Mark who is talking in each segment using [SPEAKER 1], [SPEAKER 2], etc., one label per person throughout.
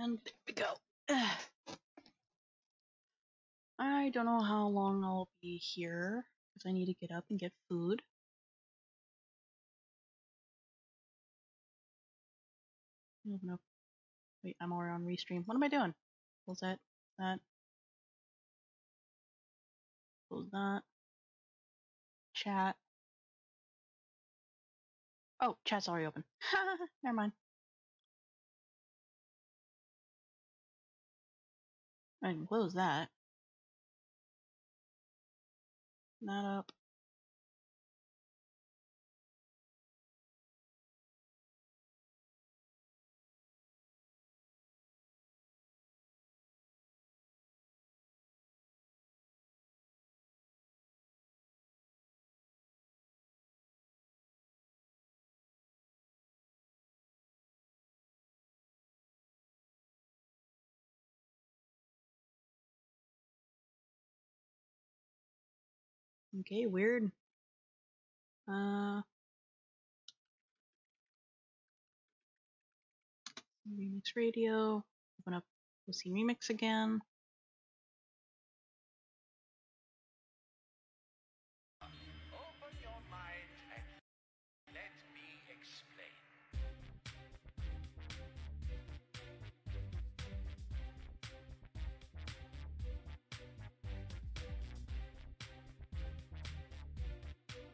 [SPEAKER 1] And there we go. I don't know how long I'll be here, because I need to get up and get food. Open up. Wait, I'm already on restream. What am I doing? Close that. Close that. Chat. Oh, chat's already open. Never mind. I can close that. That up. Okay, weird. Remix radio. Open up. We'll see Remix again.
[SPEAKER 2] Open your mind and let me explain.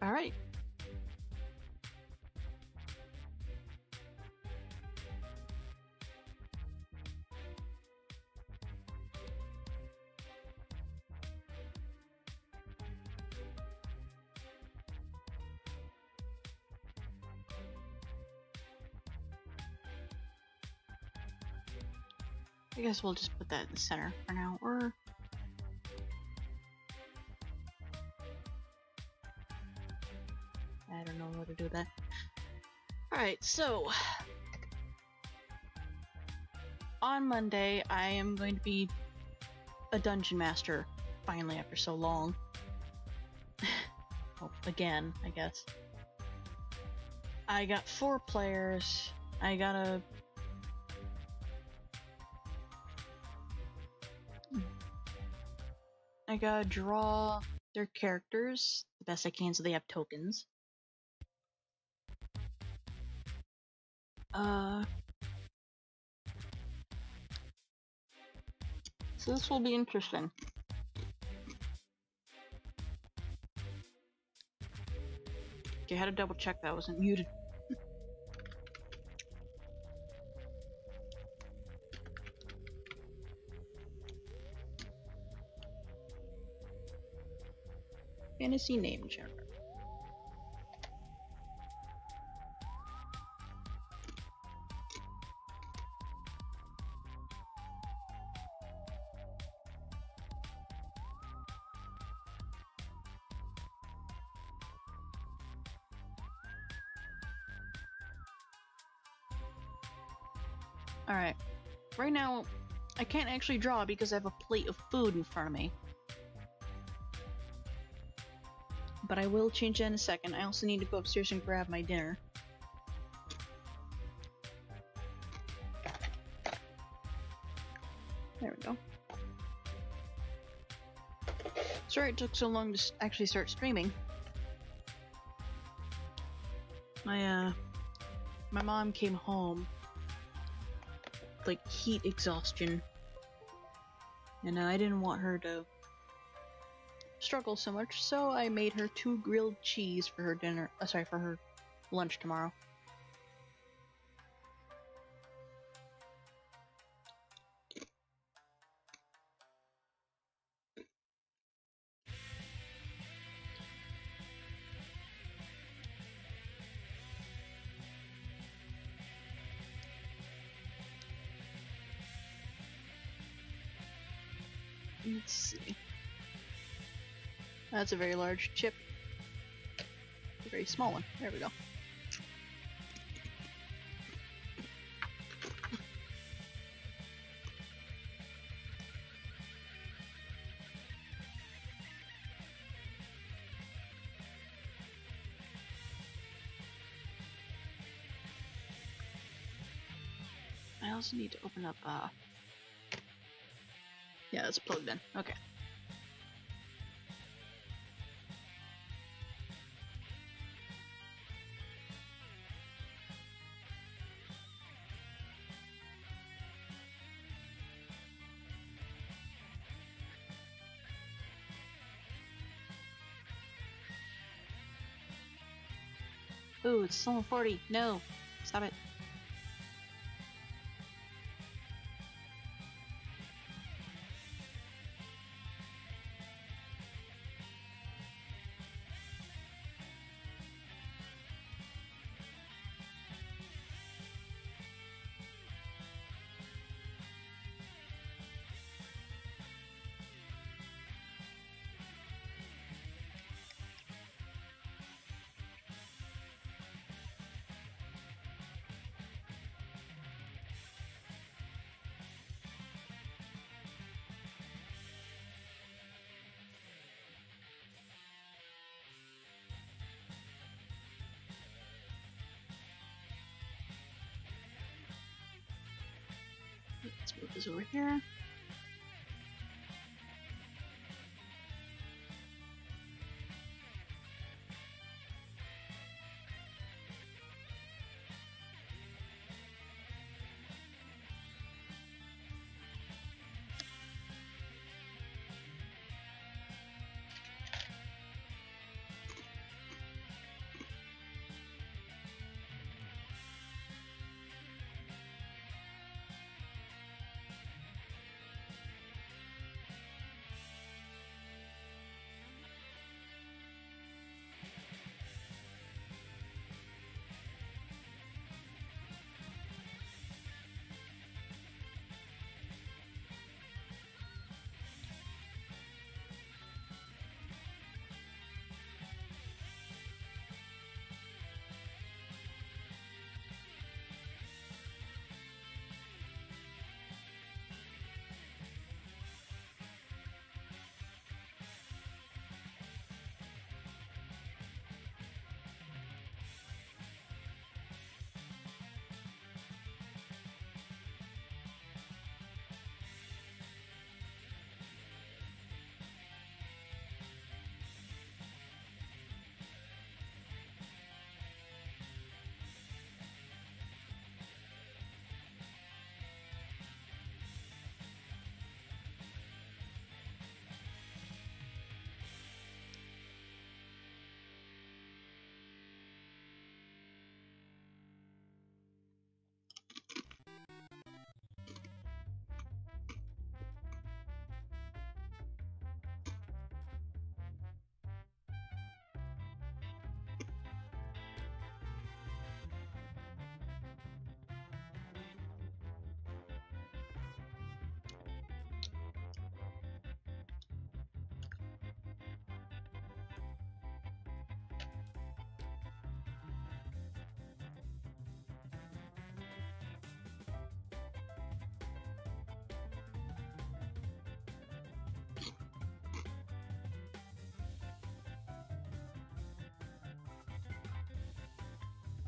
[SPEAKER 1] All right. I guess we'll just put that in the center for now, or I don't know what to do with that. Alright, so on Monday I am going to be a dungeon master, finally, after so long. Well, again, I guess. I got 4 players. I gotta draw their characters the best I can so they have tokens. So this will be interesting. Okay, I had to double check that I wasn't muted. Fantasy name generator. Alright, right now I can't actually draw because I have a plate of food in front of me. But I will change that in a second. I also need to go upstairs and grab my dinner. There we go. Sorry it took so long to actually start streaming. My mom came home like heat exhaustion, and I didn't want her to struggle so much, so I made her 2 grilled cheese for her dinner. Sorry, for her lunch tomorrow. Let's see. That's a very large chip. A very small one. There we go. also need to open up, yeah, it's plugged in. Okay. Ooh, it's still 40. No! Stop it. Let's move this over here.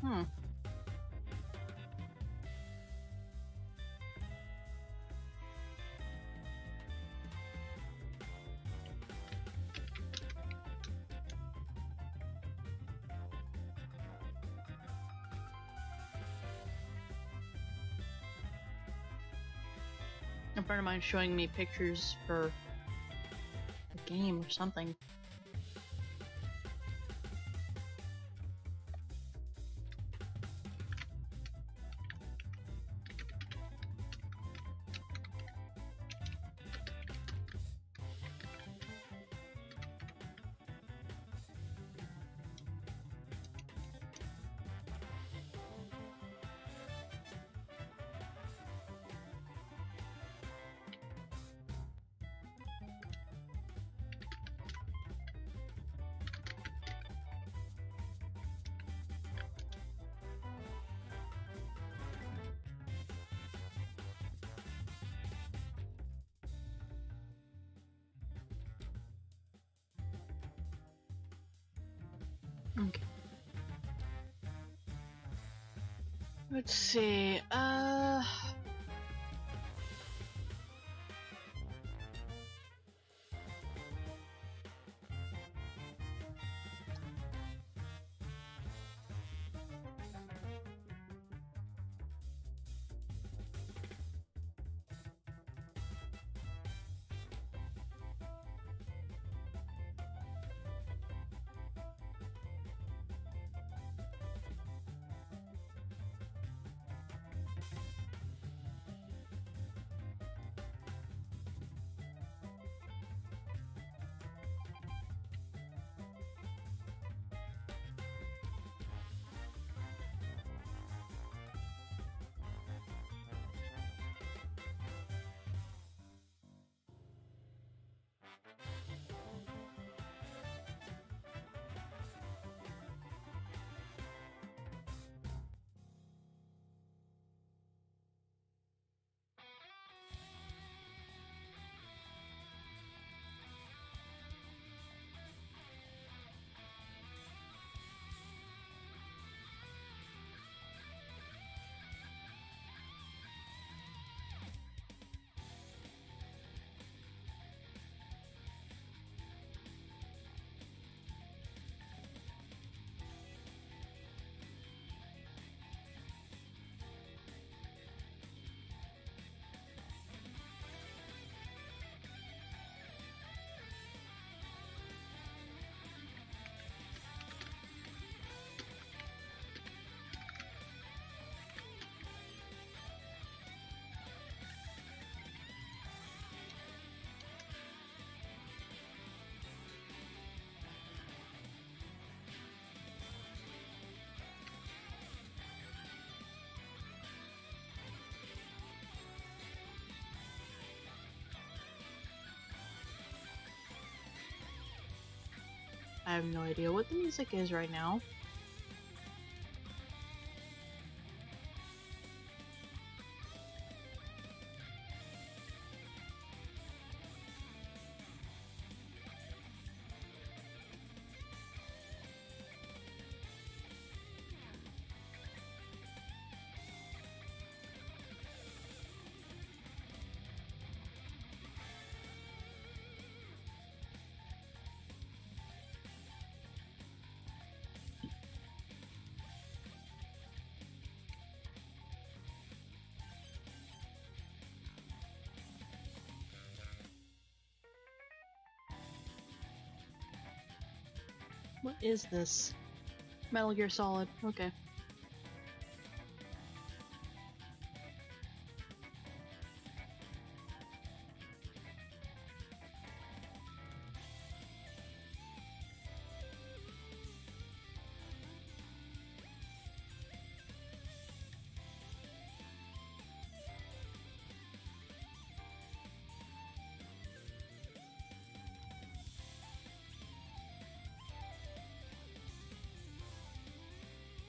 [SPEAKER 1] Hmm. A friend of mine showing me pictures for a game or something. Okay. Let's see, I have no idea what the music is right now. What is this? Metal Gear Solid. Okay.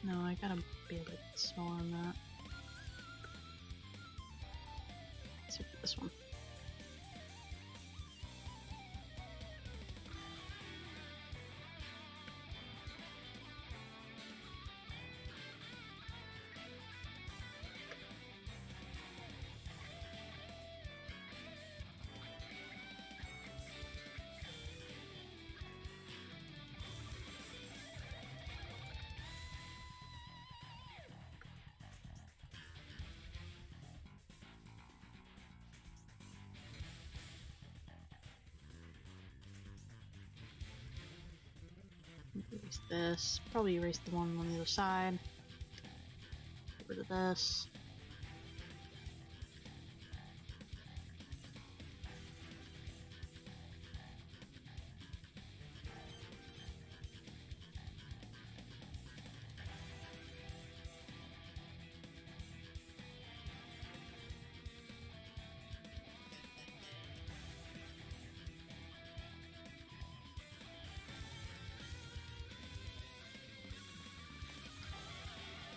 [SPEAKER 1] No, I gotta be a bit smaller on that. Except for this one. Erase this. Probably erase the one on the other side. Get rid of this.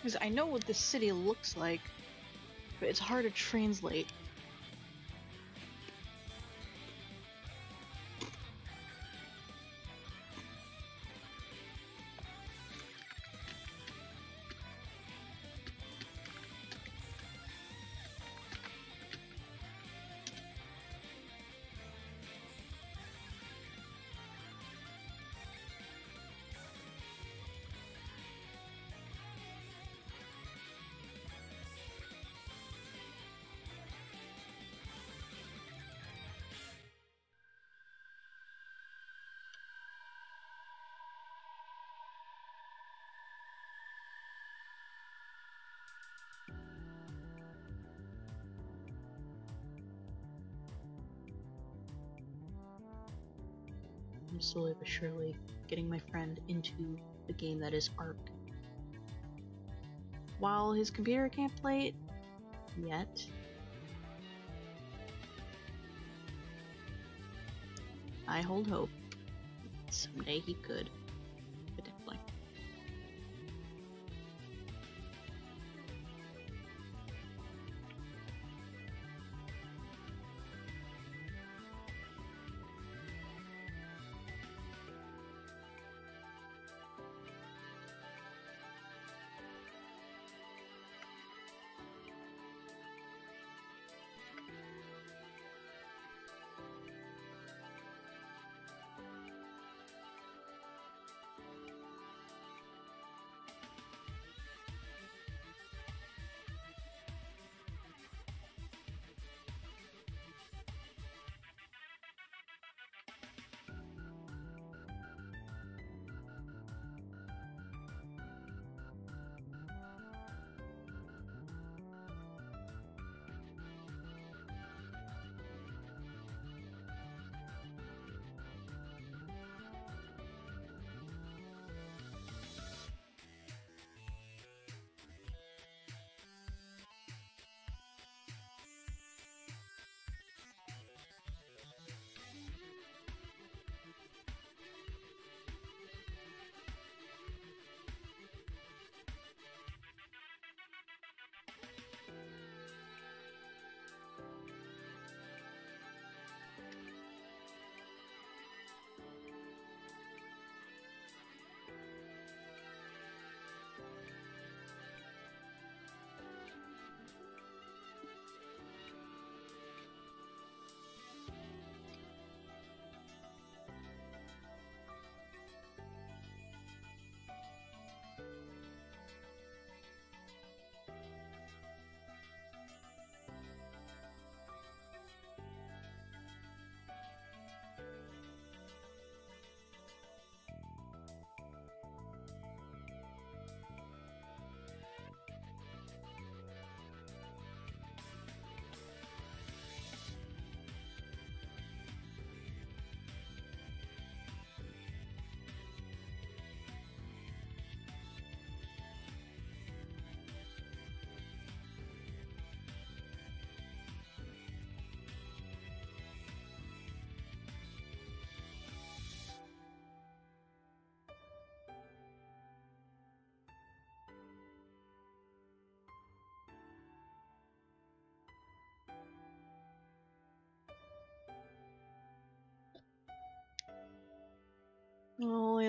[SPEAKER 1] Because I know what this city looks like, but it's hard to translate. I'm slowly but surely getting my friend into the game that is Ark. While his computer can't play it yet, I hold hope. Someday he could, potentially.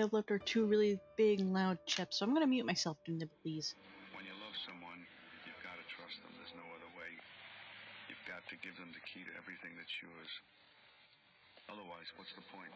[SPEAKER 1] we have left are two really big and loud chips, so I'm gonna mute myself to nibble these.
[SPEAKER 3] When you love someone, you've got to trust them. There's no other way. You've got to give them the key to everything that's yours. Otherwise, what's the point?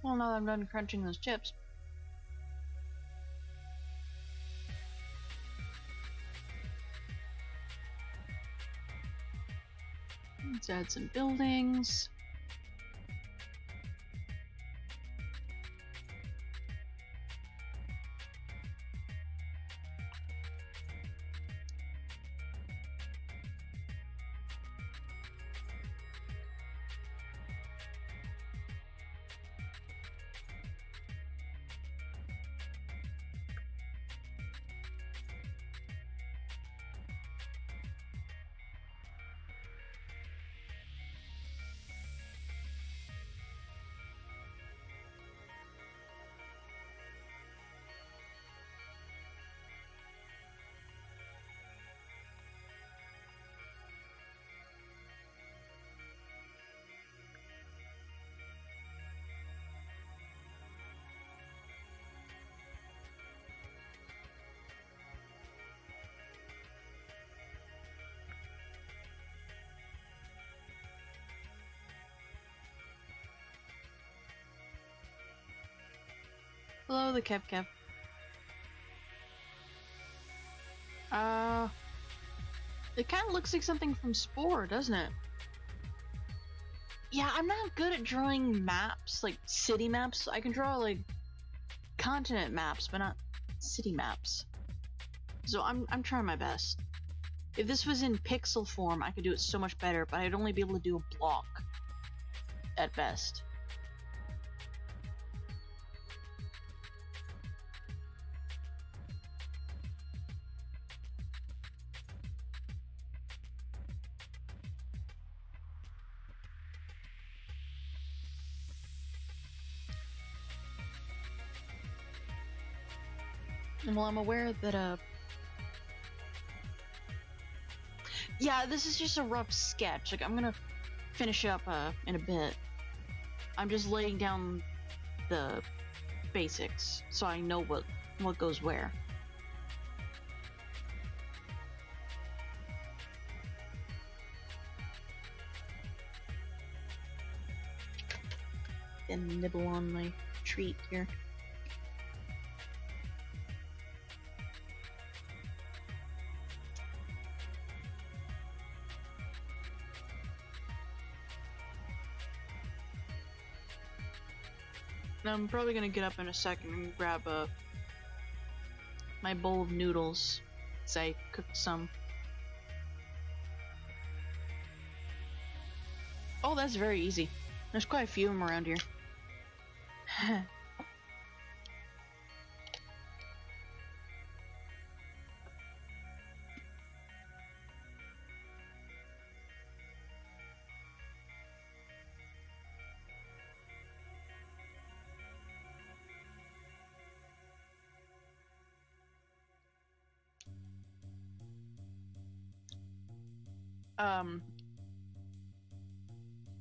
[SPEAKER 1] Well, now that I'm done crunching those chips. Let's add some buildings. Hello, the Kev Kev. It kind of looks like something from Spore, doesn't it? Yeah, I'm not good at drawing maps, like city maps. I can draw like continent maps, but not city maps. So I'm trying my best. If this was in pixel form, I could do it so much better, but I'd only be able to do a block at best. Well, I'm aware that, yeah, this is just a rough sketch. Like, I'm gonna finish up, in a bit. I'm just laying down the basics, so I know what goes where. And nibble on my treat here. I'm probably gonna get up in a second and grab my bowl of noodles, as I cooked some. Oh, that's very easy. There's quite a few of them around here.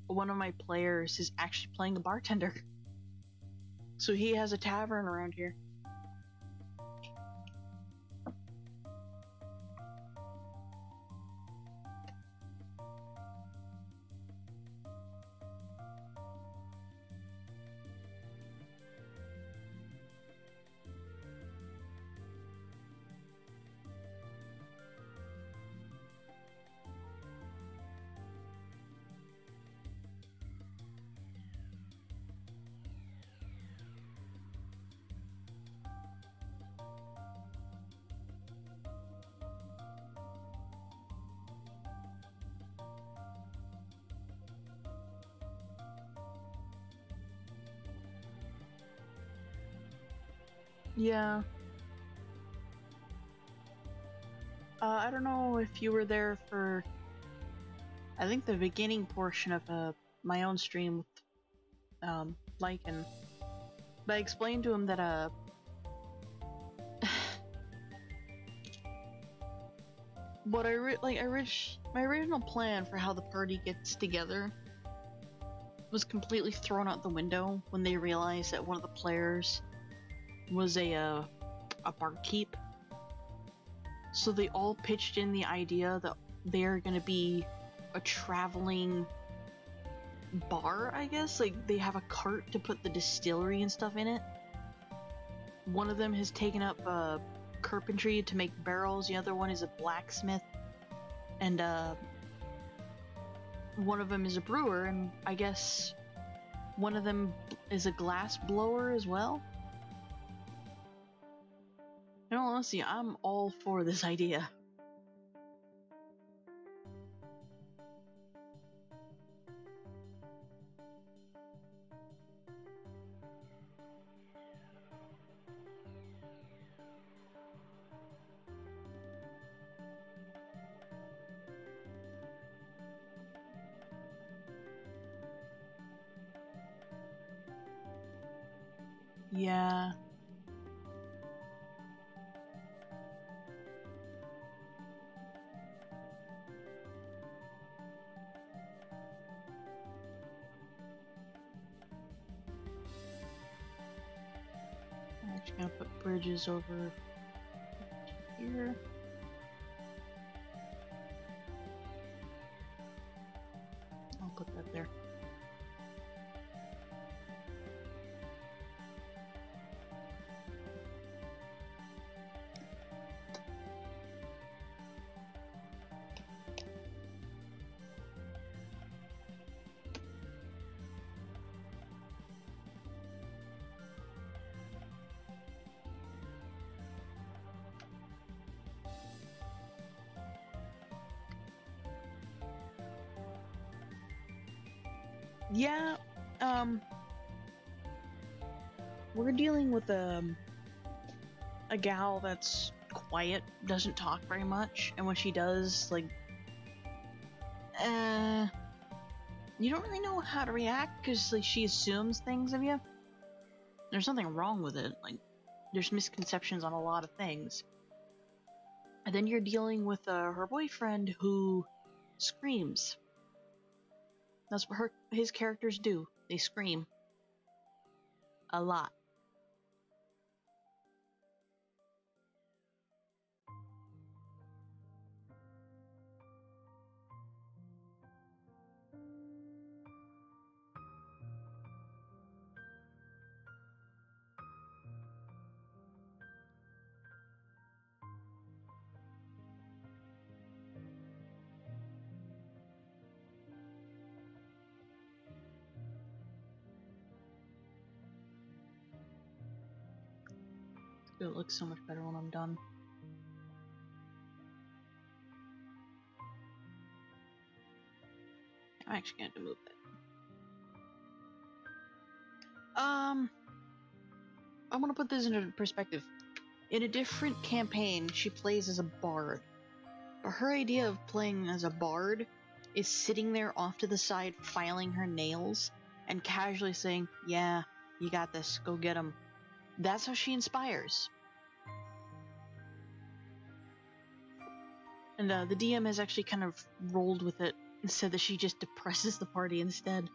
[SPEAKER 1] One of my players is actually playing a bartender. So he has a tavern around here. Yeah. I don't know if you were there for, I think, the beginning portion of my own stream with Lycan. But I explained to him that what my original plan for how the party gets together was completely thrown out the window when they realized that one of the players was a barkeep. So they all pitched in the idea that they're gonna be a traveling bar, I guess. Like, they have a cart to put the distillery and stuff in it. One of them has taken up carpentry to make barrels, the other one is a blacksmith, and one of them is a brewer, and I guess one of them is a glass blower as well. In all honesty, I'm all for this idea. Yeah. I'm just gonna put bridges over here. I'll put that there. Yeah, we're dealing with a gal that's quiet, doesn't talk very much, and when she does, like, you don't really know how to react, because, like, she assumes things of you. There's nothing wrong with it, like, there's misconceptions on a lot of things. And then you're dealing with her boyfriend who screams. That's what his characters do. They scream. A lot. It looks so much better when I'm done. I'm actually going to move that. I'm gonna put this into perspective. In a different campaign, she plays as a bard. But her idea of playing as a bard is sitting there off to the side, filing her nails, and casually saying, "Yeah, you got this, go get 'em." That's how she inspires. And the DM has actually kind of rolled with it and said that she just depresses the party instead.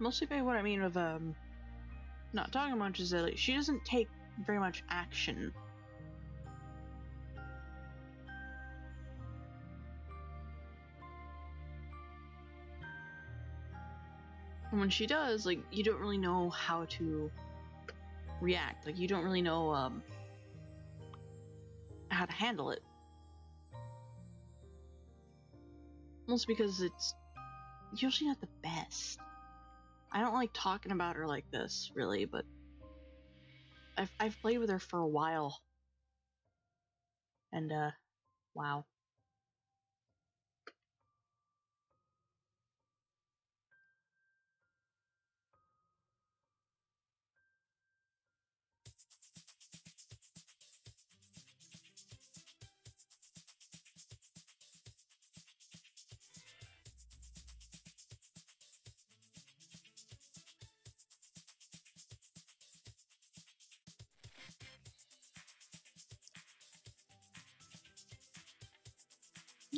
[SPEAKER 1] Mostly by what I mean with not talking much is that, like, she doesn't take very much action. And when she does, like, you don't really know how to react. Like, you don't really know how to handle it. Mostly because it's usually not the best. I don't like talking about her like this, really, but I've played with her for a while. And, wow.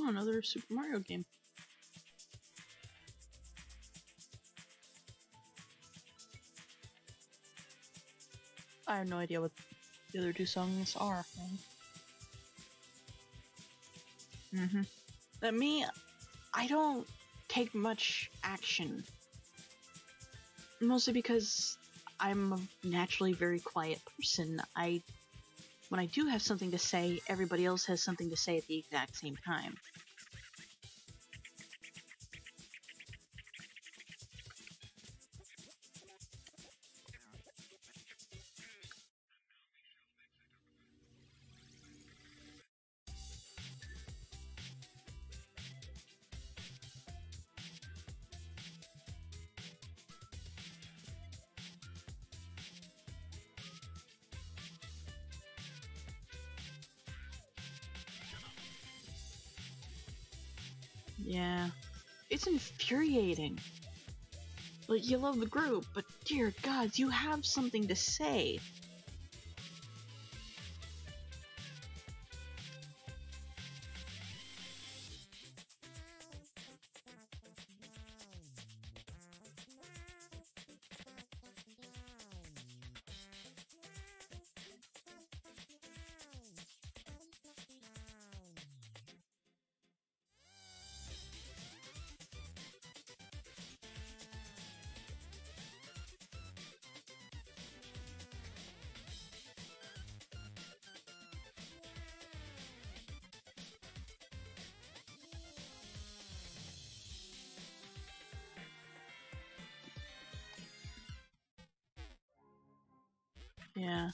[SPEAKER 1] Oh, another Super Mario game. I have no idea what the other two songs are. Me, I don't take much action. Mostly because I'm a naturally very quiet person. When I do have something to say, everybody else has something to say at the exact same time. Yeah. It's infuriating. Like, you love the group, but dear gods, you have something to say. Yeah.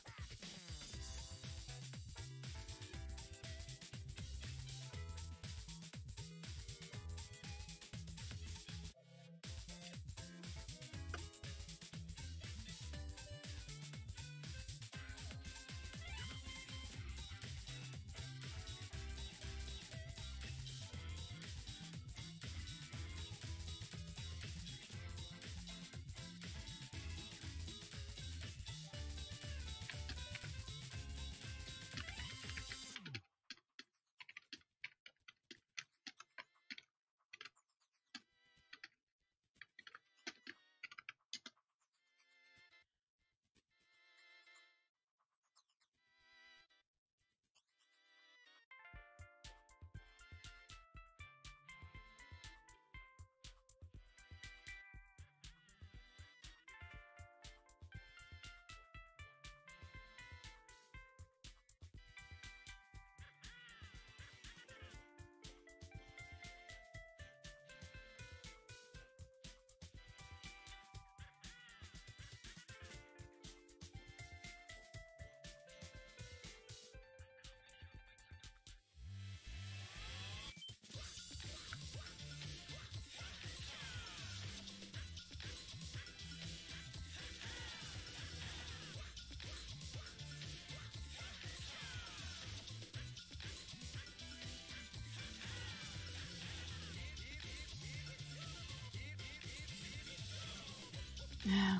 [SPEAKER 1] Yeah.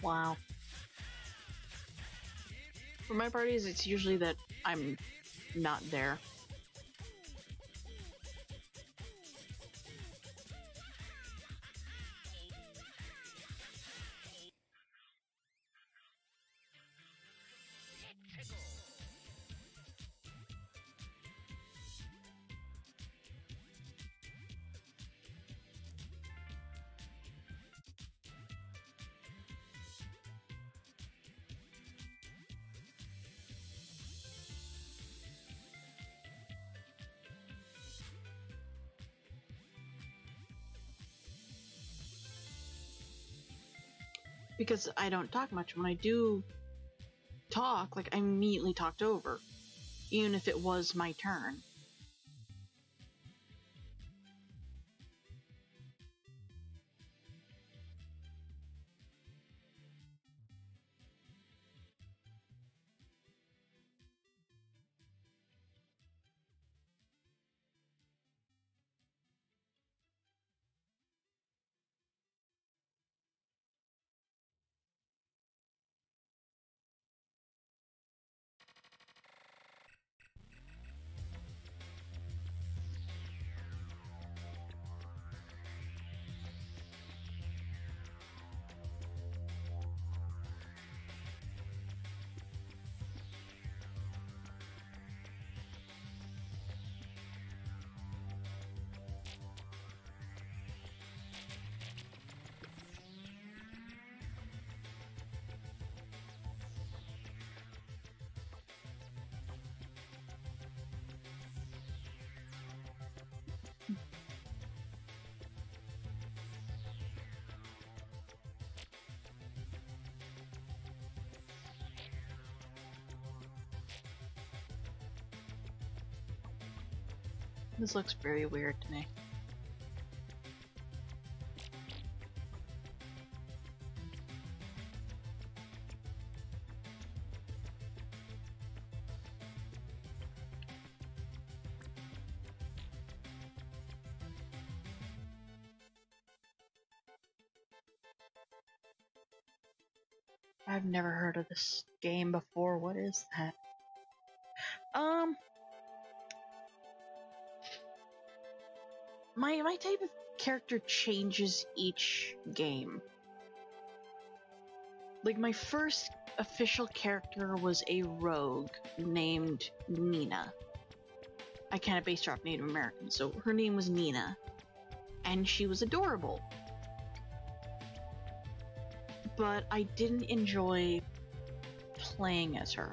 [SPEAKER 1] Wow. For my parties, it's usually that I'm not there. Because I don't talk much. When I do talk, like, I immediately talked over, even if it was my turn. This looks very weird to me. I've never heard of this game before. What is that? My type of character changes each game. Like, my first official character was a rogue named Nina. I kind of based her off Native American, so her name was Nina. And she was adorable. But I didn't enjoy playing as her.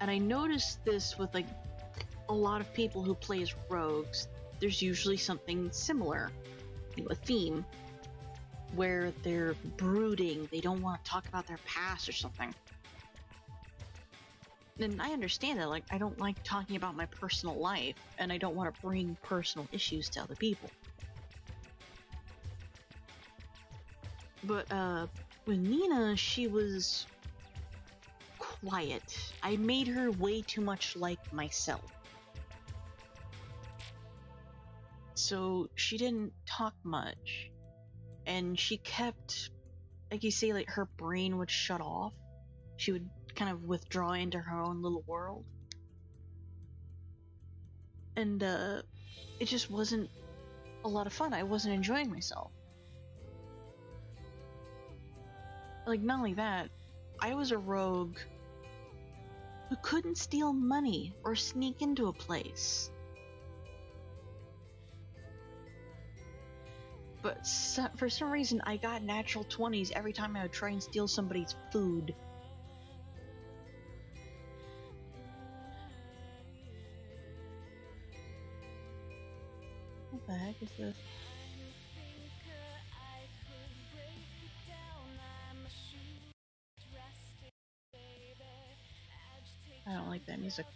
[SPEAKER 1] And I noticed this with, like, a lot of people who play as rogues. There's usually something similar, you know, a theme, where they're brooding, they don't want to talk about their past or something. And I understand that, like, I don't like talking about my personal life, and I don't want to bring personal issues to other people. But, with Nina, she was quiet. I made her way too much like myself. So she didn't talk much. And she kept, like you say, like her brain would shut off. She would kind of withdraw into her own little world. And, it just wasn't a lot of fun. I wasn't enjoying myself. Like, not only that, I was a rogue who couldn't steal money or sneak into a place. But for some reason, I got natural 20s every time I would try and steal somebody's food. What the heck is this? I don't like that music.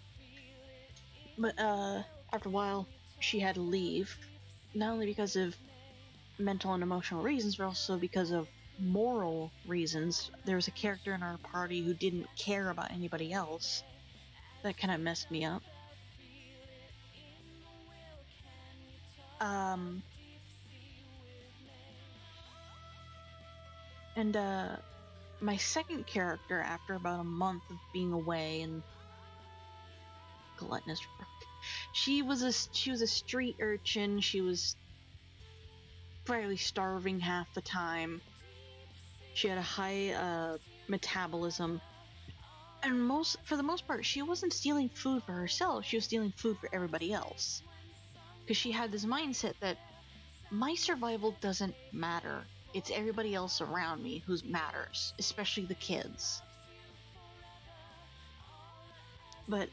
[SPEAKER 1] But, after a while, she had to leave. Not only because of mental and emotional reasons, but also because of moral reasons. There was a character in our party who didn't care about anybody else. That kind of messed me up. My second character, after about a month of being away and gluttonous, she was a street urchin. She was fairly starving half the time. She had a high metabolism, and for the most part, she wasn't stealing food for herself. She was stealing food for everybody else, because she had this mindset that my survival doesn't matter. It's everybody else around me who matters, especially the kids. But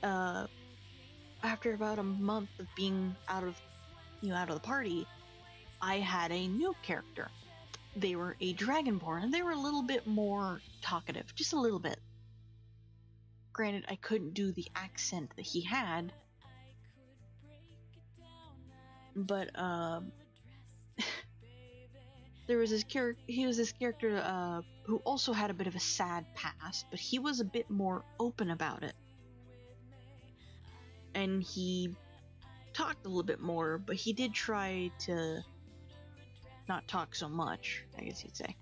[SPEAKER 1] after about a month of being out of the party, I had a new character. They were a dragonborn, and they were a little bit more talkative, just a little bit. Granted, I couldn't do the accent that he had, but there was this character. He was this character who also had a bit of a sad past, but he was a bit more open about it, and he talked a little bit more. But he did try to not talk so much, I guess you'd say.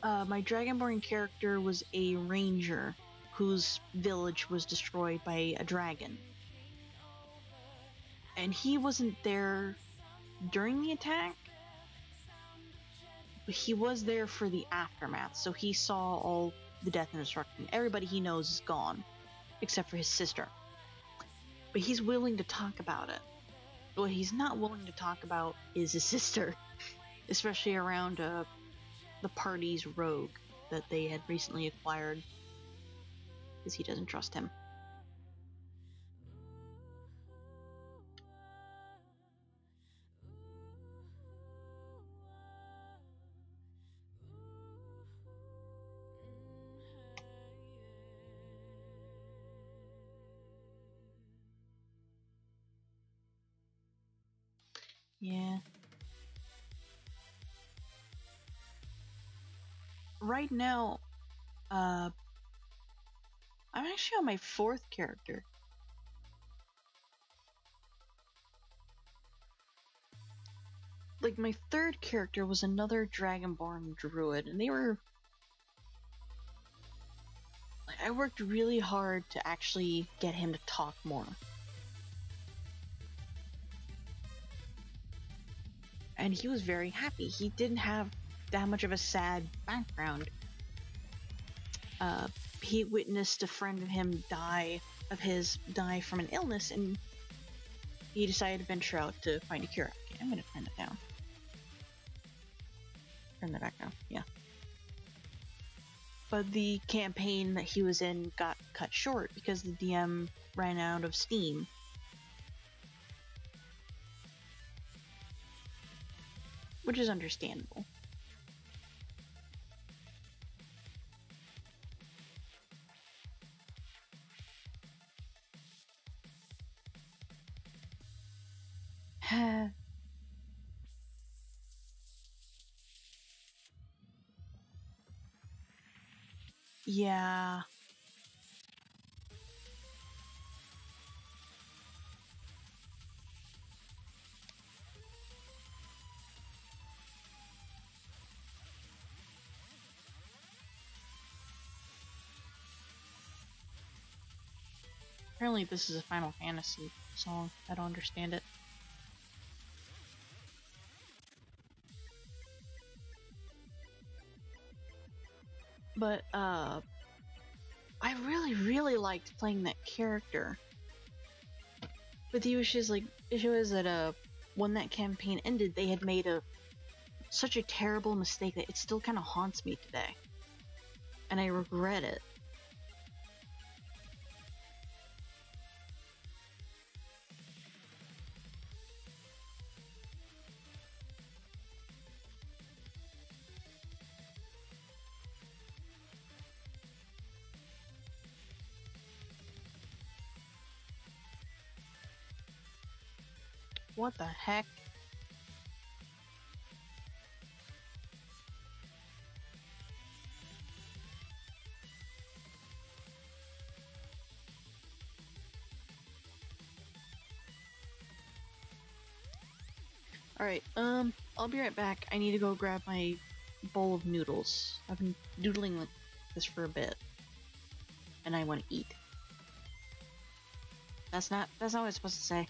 [SPEAKER 1] My Dragonborn character was a ranger whose village was destroyed by a dragon. And he wasn't there during the attack, but he was there for the aftermath, so he saw all the death and destruction. Everybody he knows is gone, except for his sister. But he's willing to talk about it. What he's not willing to talk about is his sister, especially around the party's rogue that they had recently acquired, because he doesn't trust him. Yeah. Right now, I'm actually on my 4th character. Like, my 3rd character was another Dragonborn druid, and they were... Like, I worked really hard to actually get him to talk more. And he was very happy. He didn't have that much of a sad background. He witnessed a friend of him die from an illness, and he decided to venture out to find a cure. Okay, I'm gonna turn that down. Turn that back down, yeah. But the campaign that he was in got cut short because the DM ran out of steam. Which is understandable. Yeah. Apparently this is a Final Fantasy song. I don't understand it. But, I really liked playing that character. But the issue is that, when that campaign ended, they had made such a terrible mistake that it still kind of haunts me today. And I regret it. What the heck? Alright, I'll be right back. I need to go grab my bowl of noodles. I've been doodling like this for a bit. And I want to eat. That's not what I was supposed to say.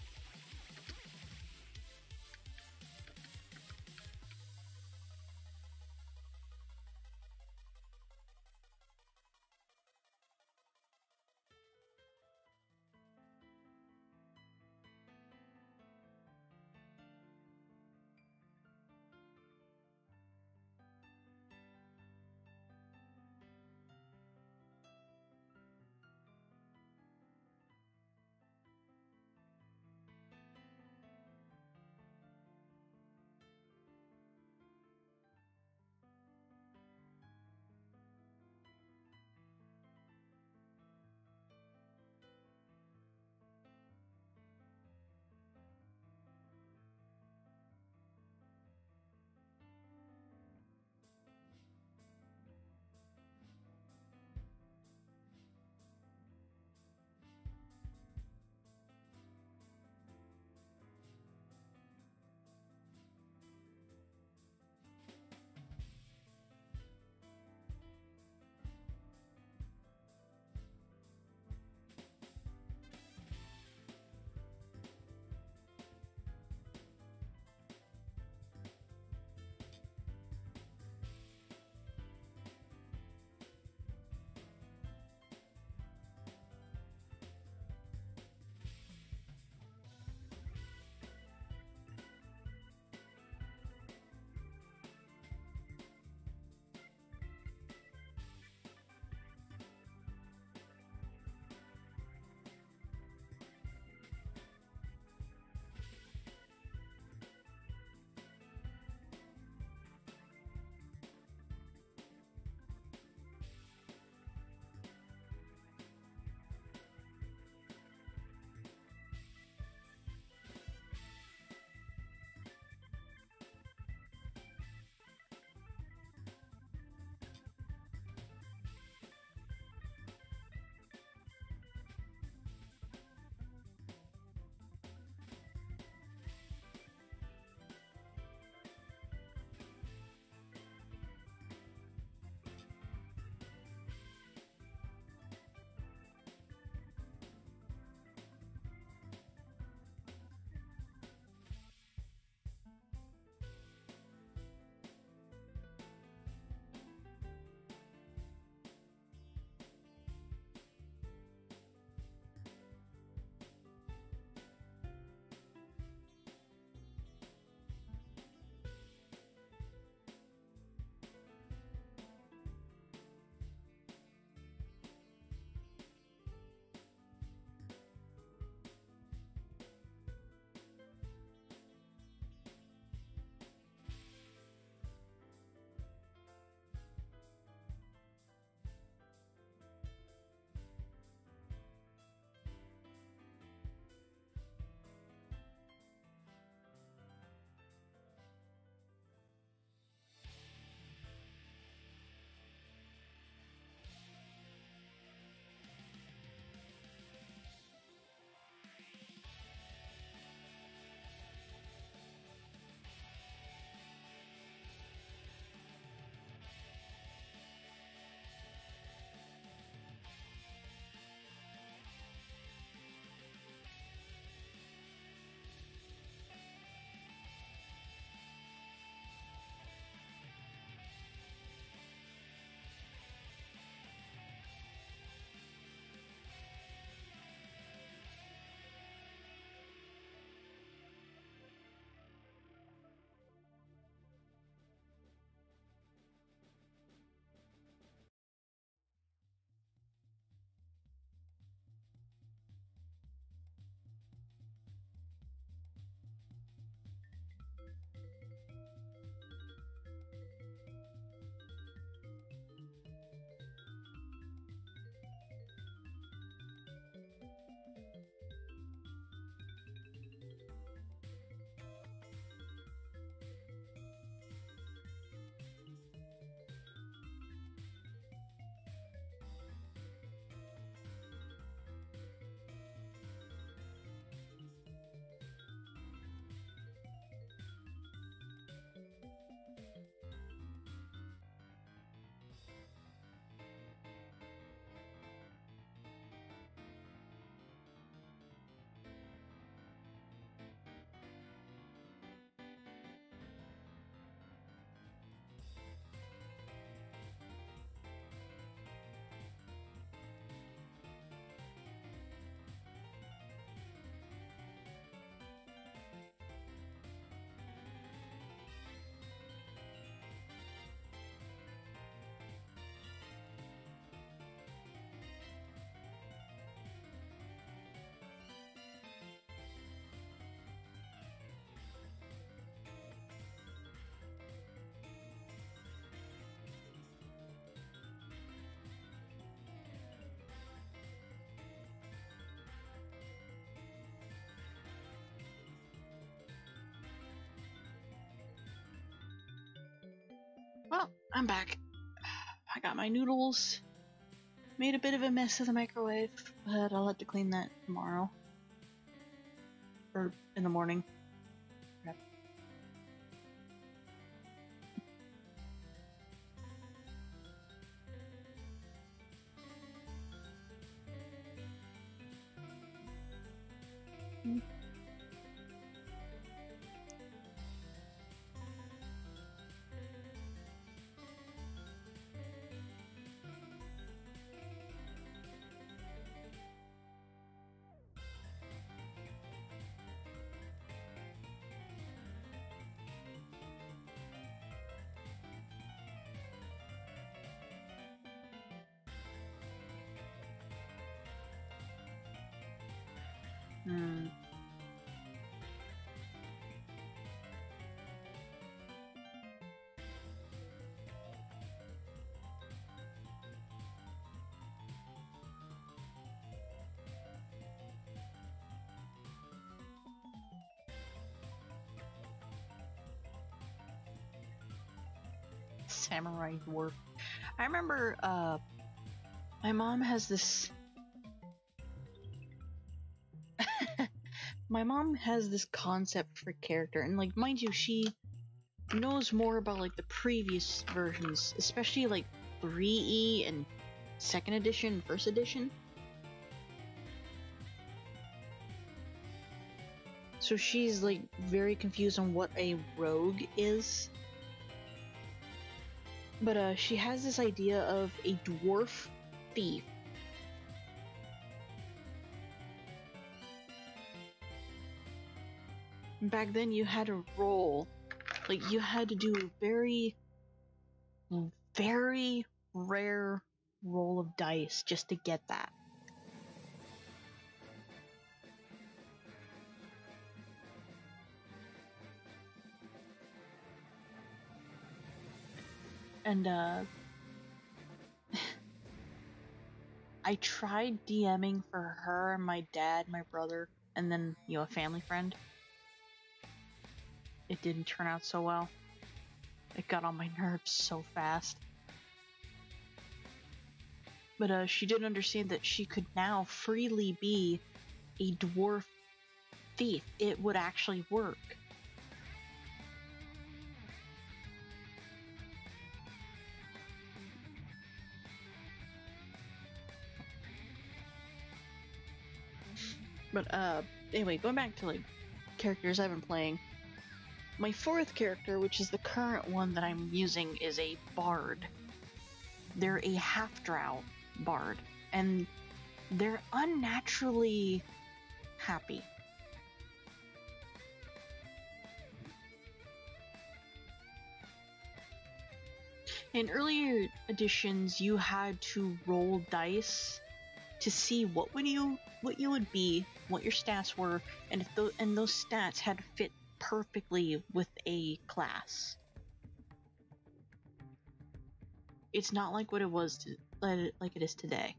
[SPEAKER 1] Well, I'm back. I got my noodles. Made a bit of a mess of the microwave, but I'll have to clean that tomorrow. Or in the morning. Yep. Hmm. Samurai dwarf. I remember, my mom has this. My mom has this concept for character, and like, mind you, she knows more about like the previous versions, especially like 3E and 2nd edition, 1st edition. So she's like very confused on what a rogue is. But she has this idea of a dwarf thief. Back then you had to roll, like you had to do a very, very rare roll of dice just to get that. And I tried DMing for her, my dad, my brother, and then, you know, a family friend. It didn't turn out so well. It got on my nerves so fast. But she didn't understand that she could now freely be a dwarf thief. It would actually work. But anyway, going back to like characters I've been playing. My 4th character, which is the current one that I'm using, is a bard. They're a half-drow bard, and they're unnaturally happy. In earlier editions, you had to roll dice to see what you would be, what your stats were, and if those stats had to fit perfectly with a class. It's not like what it was like it is today.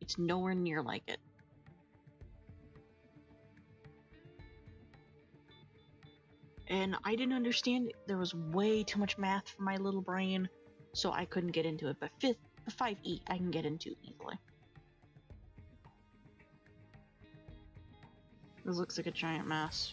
[SPEAKER 1] It's nowhere near like it. And I didn't understand it. There was way too much math for my little brain, so I couldn't get into it. But the 5E I can get into easily. This looks like a giant mess.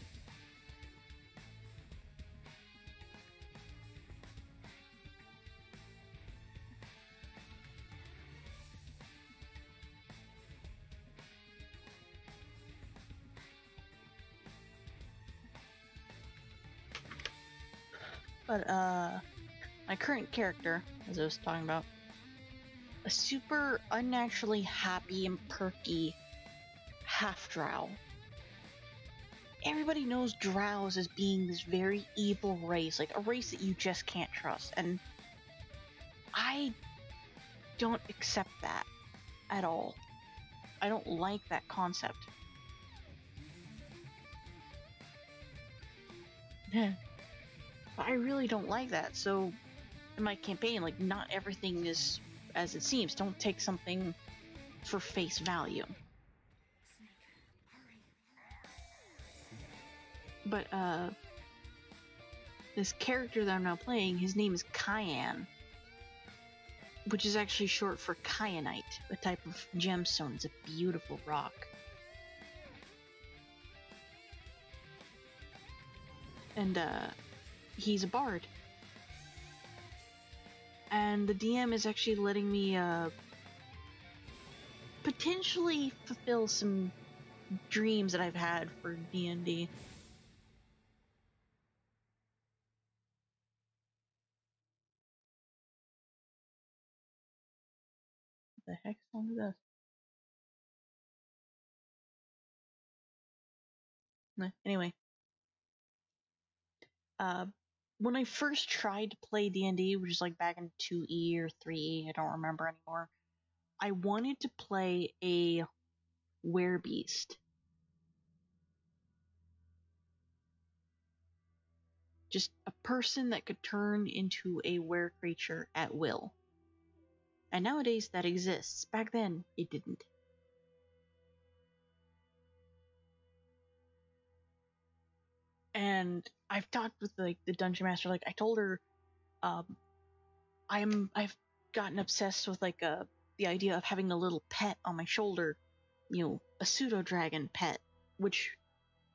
[SPEAKER 1] But my current character, as I was talking about, a super unnaturally happy and perky half-drow. Everybody knows drows as being this very evil race, like a race that you just can't trust, and I don't accept that at all. I don't like that concept. I really don't like that, so in my campaign, like, not everything is as it seems. Don't take something for face value. But this character that I'm now playing, his name is Cayenne, which is actually short for kyanite, a type of gemstone. It's a beautiful rock. And he's a bard. And the DM is actually letting me potentially fulfill some dreams that I've had for D&D. What the heck song is this? Anyway, when I first tried to play D&D, which is like back in 2E or 3E, I don't remember anymore, I wanted to play a werebeast. Just a person that could turn into a were creature at will. And nowadays that exists. Back then, it didn't. And I've talked with like the dungeon master. Like I told her, I've gotten obsessed with like the idea of having a little pet on my shoulder, you know, a pseudo dragon pet, which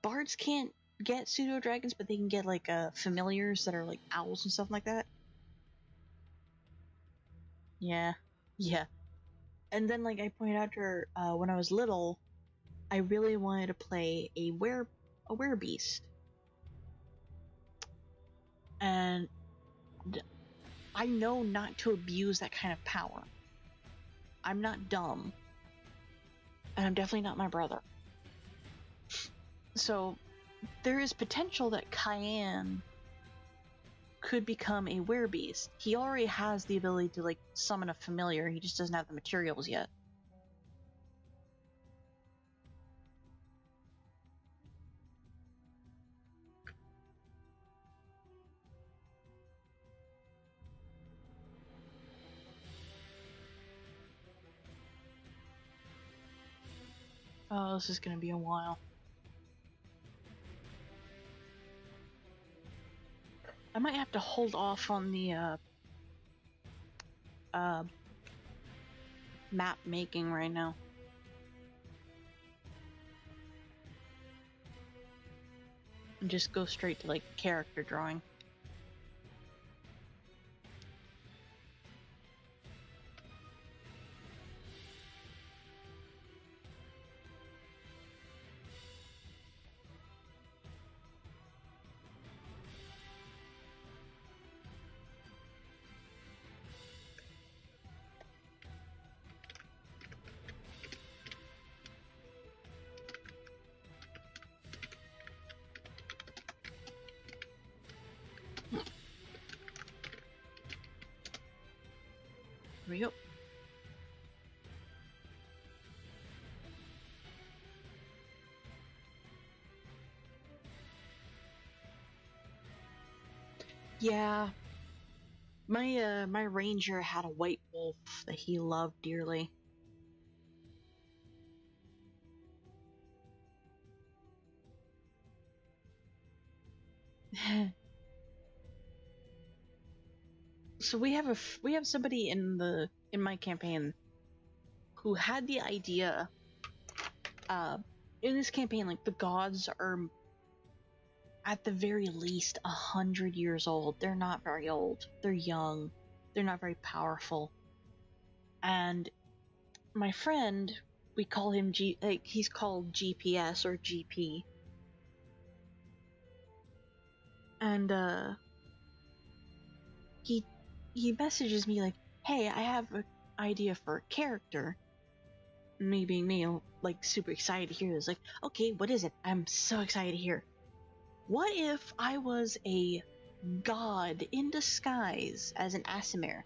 [SPEAKER 1] bards can't get pseudo dragons, but they can get like familiars that are like owls and stuff like that. Yeah. And then like I pointed out to her when I was little, I really wanted to play a werebeast. And I know not to abuse that kind of power. I'm not dumb. And I'm definitely not my brother. So there is potential that Cayenne could become a werebeast. He already has the ability to like summon a familiar, he just doesn't have the materials yet. Oh, this is gonna be a while. I might have to hold off on the map making right now. And just go straight to like character drawing. Here we go. Yeah. My ranger had a white wolf that he loved dearly. So we have somebody in my campaign who had the idea. In this campaign, like the gods are at the very least 100 years old. They're not very old. They're young. They're not very powerful. And my friend, we call him he's called GPS or GP. And he messages me like, "Hey, I have an idea for a character." Me being me, I'm like super excited to hear this. Like, okay, what is it? I'm so excited to hear. What if I was a god in disguise as an Asimir,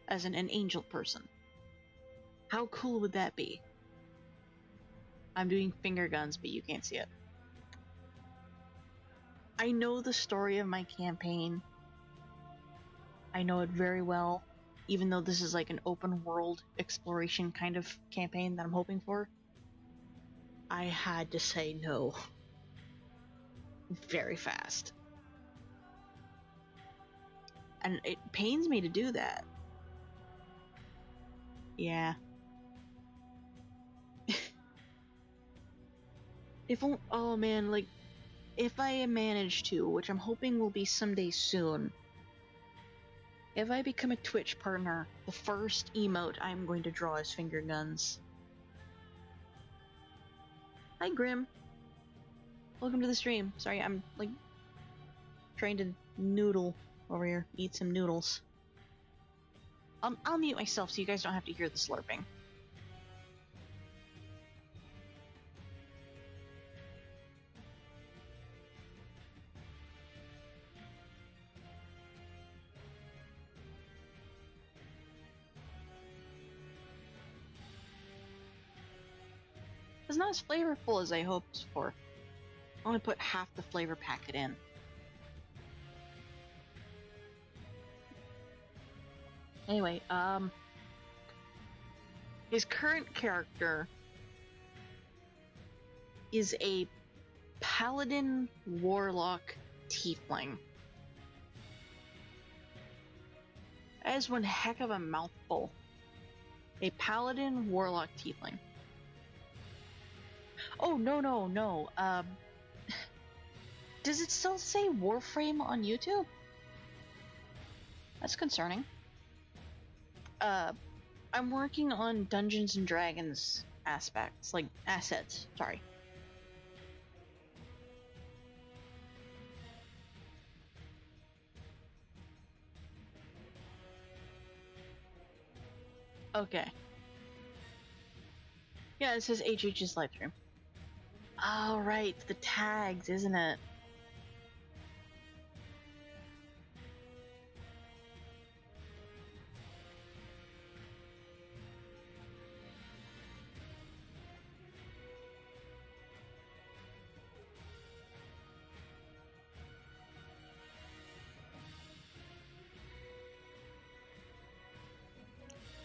[SPEAKER 1] as an angel person? How cool would that be? I'm doing finger guns, but you can't see it. I know the story of my campaign. I know it very well, even though this is like an open world exploration kind of campaign that I'm hoping for. I had to say no very fast. And it pains me to do that. Yeah. Oh man, like, if I manage to, which I'm hoping will be someday soon, if I become a Twitch partner, the first emote I'm going to draw is finger guns. Hi Grim. Welcome to the stream. Sorry, I'm like trying to noodle over here. Eat some noodles. I'll mute myself so you guys don't have to hear the slurping. It's not as flavorful as I hoped for. I only put half the flavor packet in. Anyway, his current character is a paladin warlock tiefling. That is one heck of a mouthful. A paladin warlock tiefling. Oh, no. Does it still say Warframe on YouTube? That's concerning. I'm working on Dungeons and Dragons aspects, like assets, sorry. Okay. Yeah, it says HH's live stream. Oh, right, the tags, isn't it?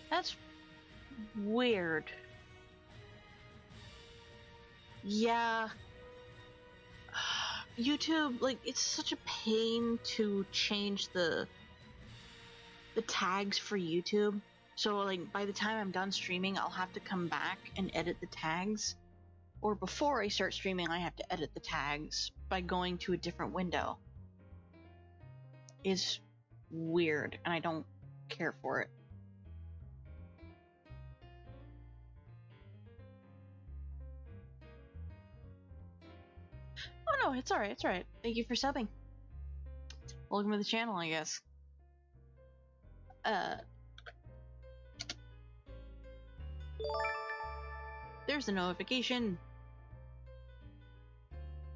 [SPEAKER 1] That's weird. Yeah. YouTube, like, it's such a pain to change the tags for YouTube. So, like, by the time I'm done streaming, I'll have to come back and edit the tags. Or before I start streaming, I have to edit the tags by going to a different window. It's weird, and I don't care for it. Oh no, it's alright, it's alright. Thank you for subbing. Welcome to the channel, I guess. There's the notification.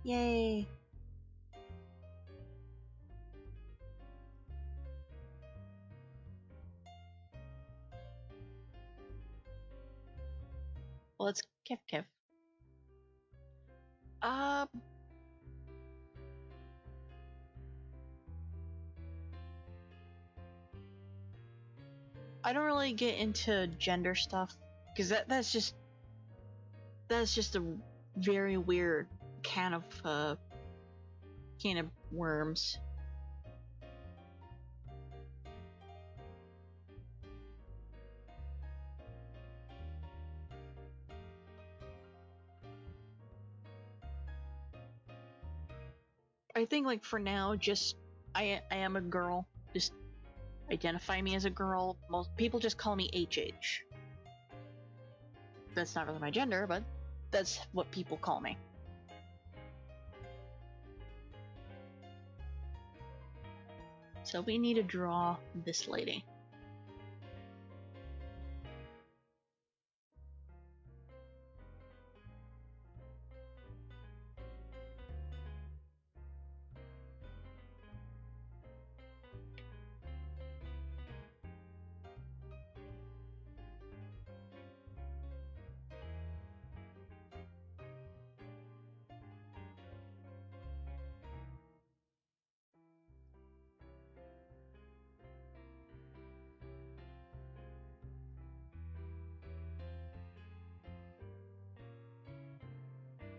[SPEAKER 1] Yay. Well, it's Kev. I don't really get into gender stuff because that's just a very weird can of worms. I think, like, for now, just I am a girl. Just identify me as a girl. Most people just call me HH. That's not really my gender, but that's what people call me. So we need to draw this lady.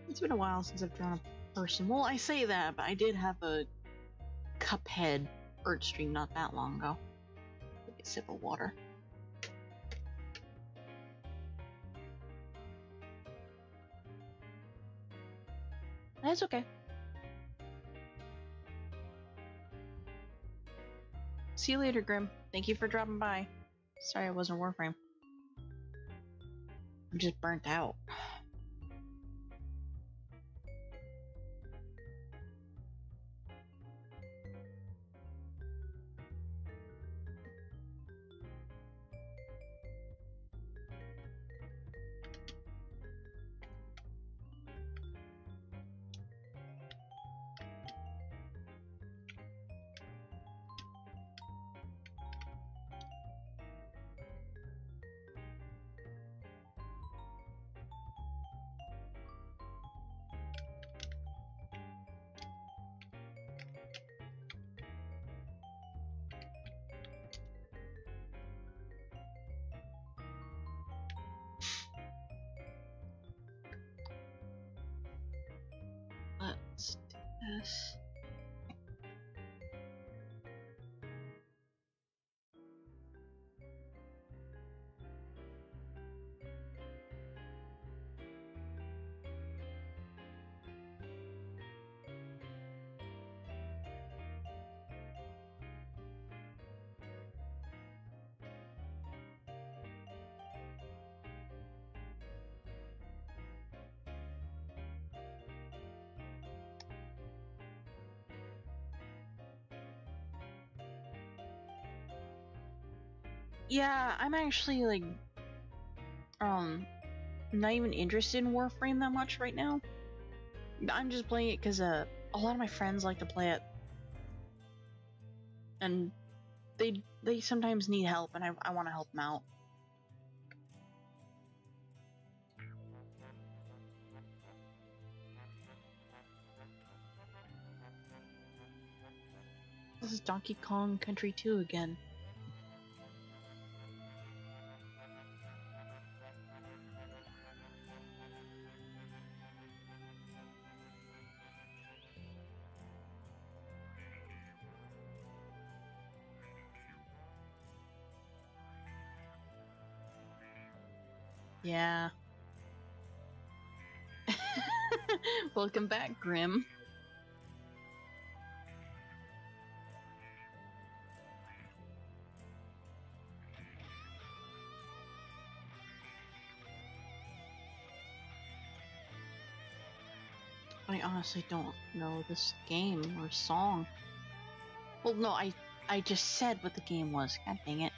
[SPEAKER 1] It's been a while since I've drawn a person. Well, I say that, but I did have a Cuphead art stream not that long ago. Take a sip of water. That's okay. See you later, Grim. Thank you for dropping by. Sorry I wasn't Warframe. I'm just burnt out. Let's do this. Yeah, I'm actually like not even interested in Warframe that much right now. I'm just playing it because a lot of my friends like to play it, and they sometimes need help, and I want to help them out. This is Donkey Kong Country 2 again. Yeah. Welcome back, Grim. I honestly don't know this game or song. Well, no, I just said what the game was. God dang it.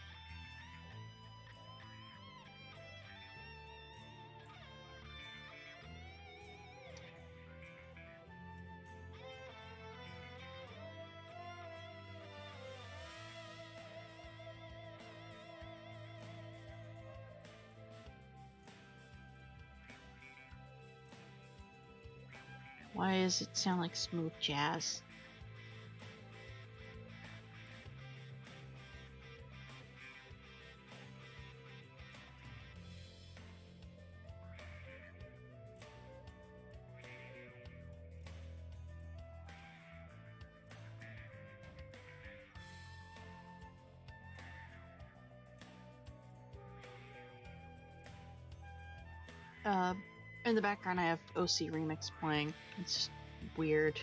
[SPEAKER 1] Why does it sound like smooth jazz? In the background I have OC Remix playing. It's weird.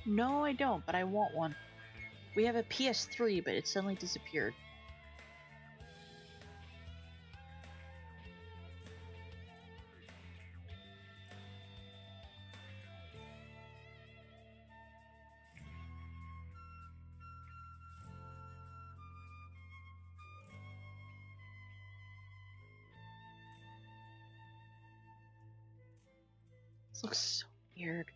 [SPEAKER 1] No, I don't, but I want one. We have a PS3, but it suddenly disappeared. – This looks so weird.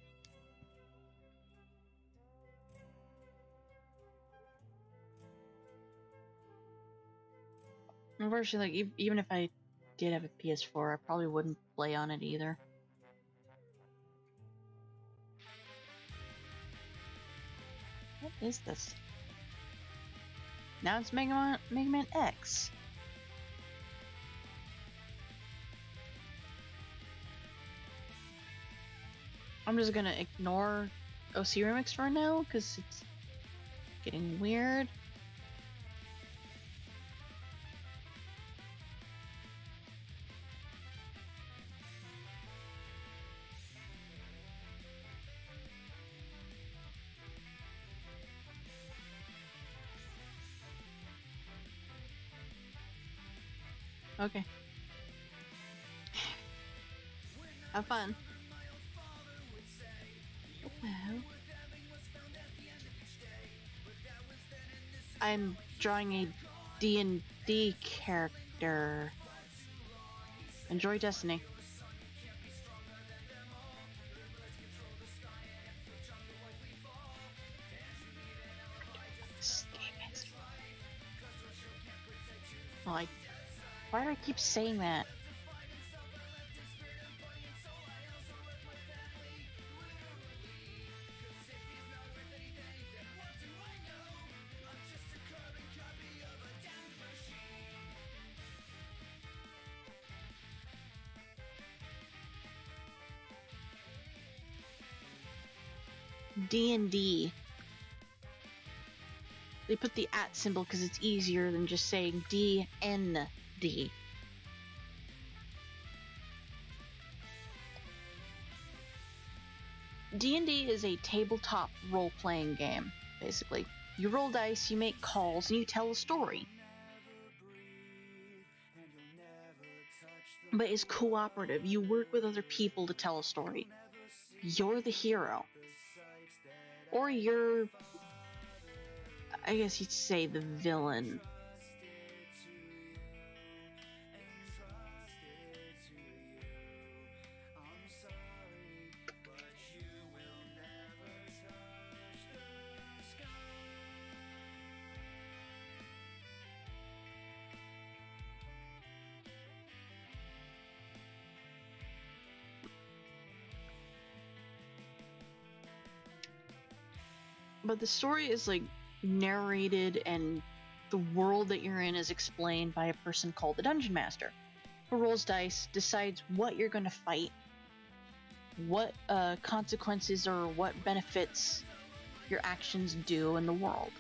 [SPEAKER 1] Unfortunately, like, even if I did have a PS4, I probably wouldn't play on it either. What is this? Now it's Mega Man X. I'm just gonna ignore OC Remix for now, because it's getting weird. Okay. Have fun. What the hell? I'm drawing a D&D character. Enjoy Destiny. This game makes me... Like, why do I keep saying that? D&D. They put the @ symbol because it's easier than just saying D-N-D. D&D is a tabletop role-playing game, basically. You roll dice, you make calls, and you tell a story. But it's cooperative. You work with other people to tell a story. You're the hero. Or you're... I guess you'd say the villain. But the story is like narrated, and the world that you're in is explained by a person called the Dungeon Master, who rolls dice, decides what you're going to fight, what consequences or what benefits your actions do in the world.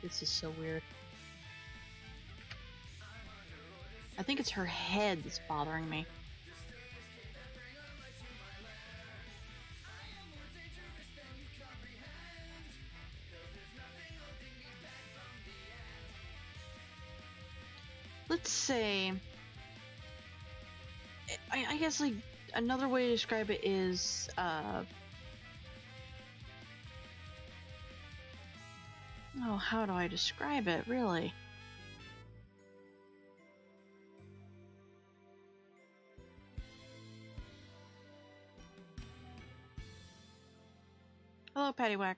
[SPEAKER 1] This is so weird. I think it's her head that's bothering me. Let's say... I guess, like, another way to describe it is, oh, how do I describe it, really? Hello, Paddywhack.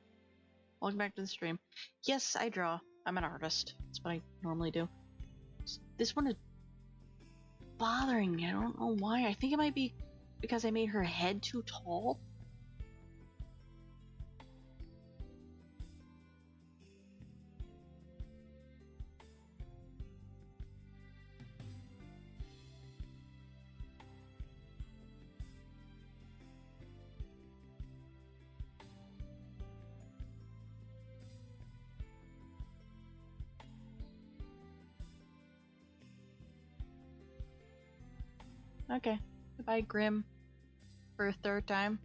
[SPEAKER 1] Welcome back to the stream. Yes, I draw. I'm an artist. That's what I normally do. This one is bothering me. I don't know why. I think it might be because I made her head too tall. Okay. Goodbye, Grim. For a third time.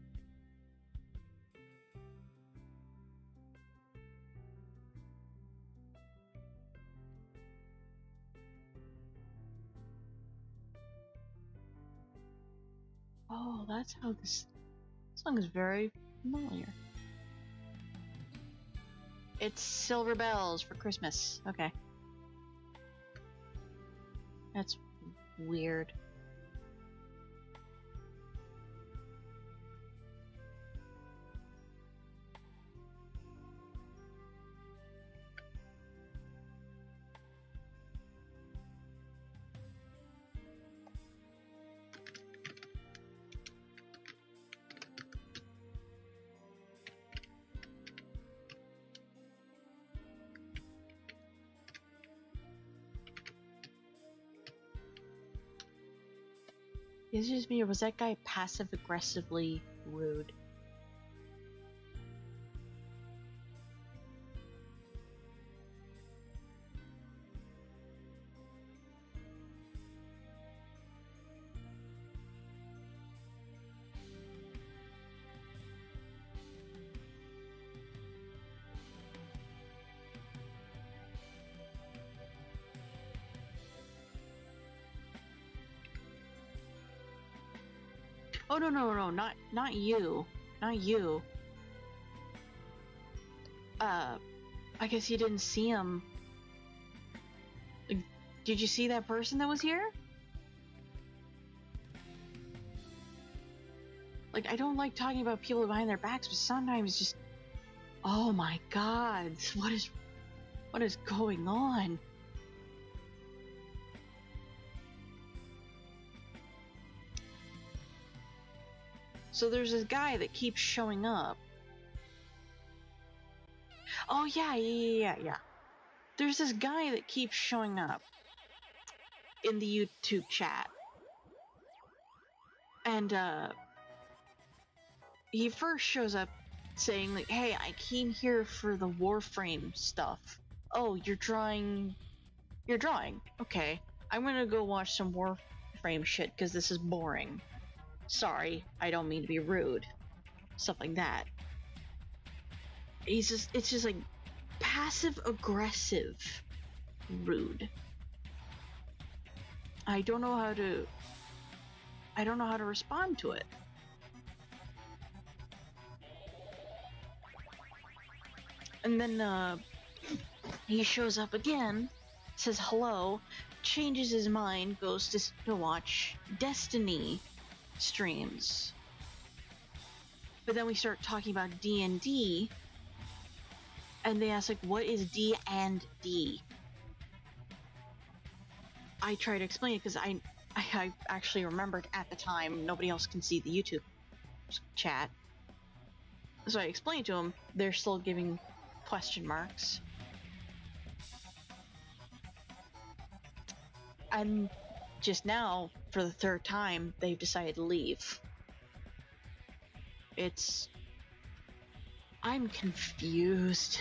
[SPEAKER 1] Oh, that's how this song is very familiar. It's Silver Bells for Christmas. Okay. That's weird. Is it just me, or was that guy passive-aggressively rude? Oh no, not you. Not you. I guess you didn't see him. Like, did you see that person that was here? Like, I don't like talking about people behind their backs, but sometimes just, oh my god, what is going on? So there's this guy that keeps showing up. Oh yeah. There's this guy that keeps showing up in the YouTube chat. And he first shows up saying like, hey, I came here for the Warframe stuff. Oh, you're drawing. Okay. I'm gonna go watch some Warframe shit because this is boring. Sorry, I don't mean to be rude. Stuff like that. It's just like passive aggressive rude. I don't know how to respond to it. And then he shows up again, says hello, changes his mind, goes to watch Destiny streams. But then we start talking about D&D, and they ask like, what is D&D? I try to explain it because I actually remembered at the time. Nobody else can see the YouTube chat, so I explained to them. They're still giving question marks, and just now, for the third time, they've decided to leave. I'm confused.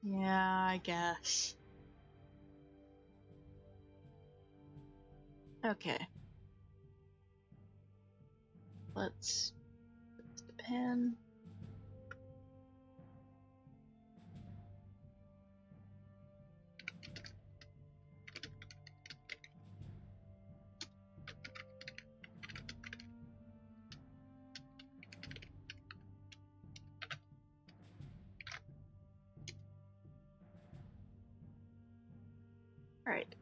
[SPEAKER 1] Yeah, I guess. Okay. Let's put the pen. Alright.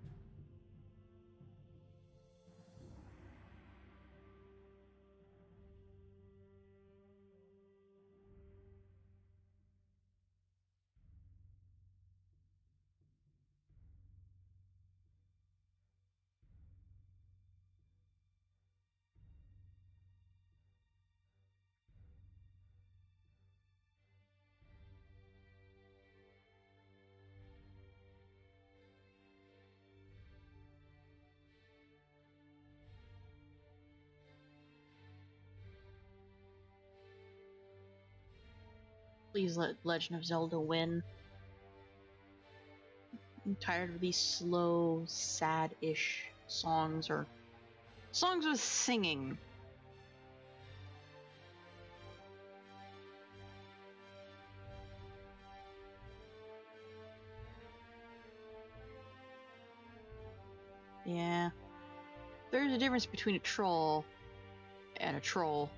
[SPEAKER 1] Please let Legend of Zelda win. I'm tired of these slow, sad-ish songs, or songs with singing. Yeah. There's a difference between a troll and a troll.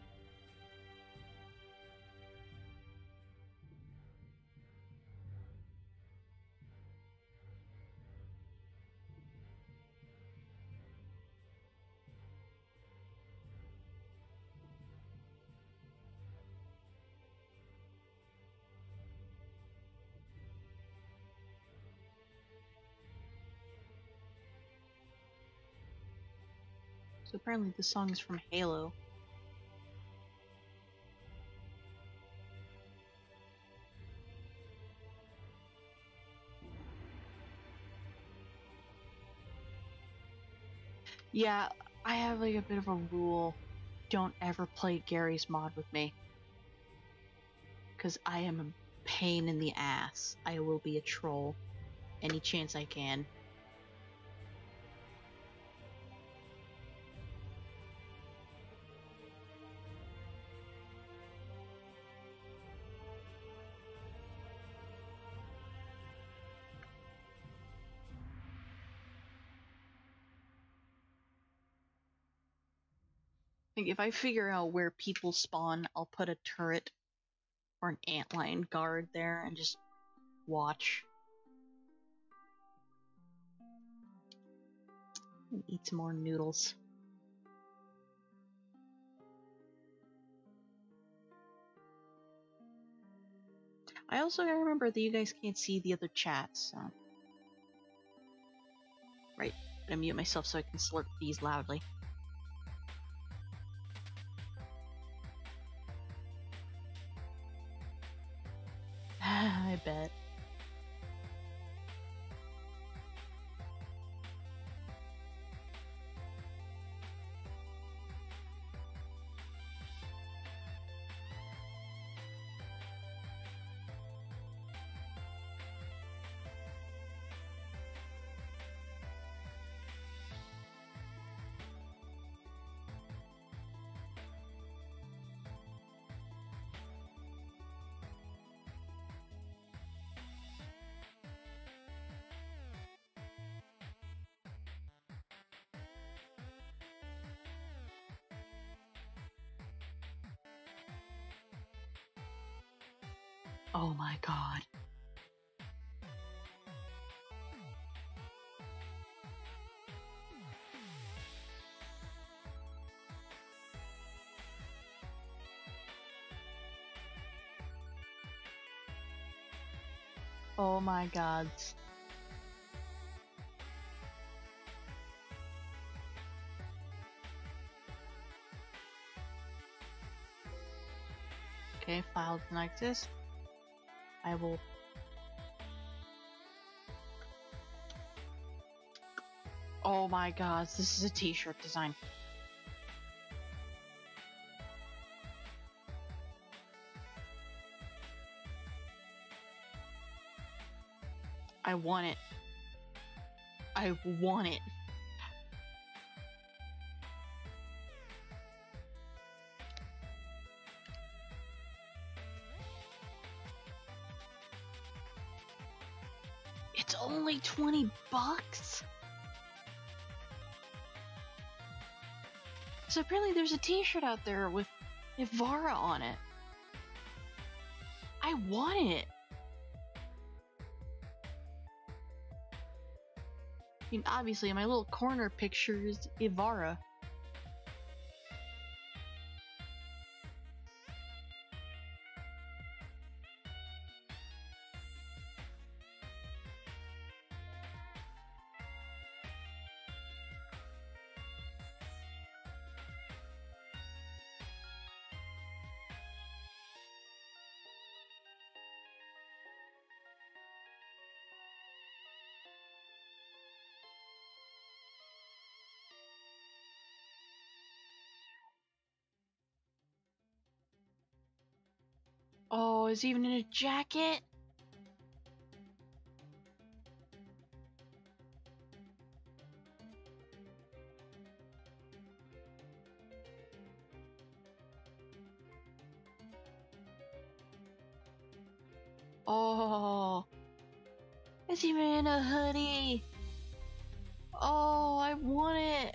[SPEAKER 1] So apparently this song is from Halo. Yeah, I have like a bit of a rule. Don't ever play Gary's mod with me. Because I am a pain in the ass. I will be a troll any chance I can. Like, if I figure out where people spawn, I'll put a turret or an antlion guard there and just watch. And eat some more noodles. I also gotta remember that you guys can't see the other chats, so. Right, I'm gonna mute myself so I can slurp these loudly. I bet. Oh my god. Oh my god. Okay, file does not exist. I will... Oh my god, this is a t-shirt design. I want it. I want it. It's only $20? So apparently there's a t-shirt out there with Ivara on it. I want it. I mean, obviously, my little corner picture is Ivara. Oh, is he even in a jacket? Oh, is he even in a hoodie? Oh, I want it.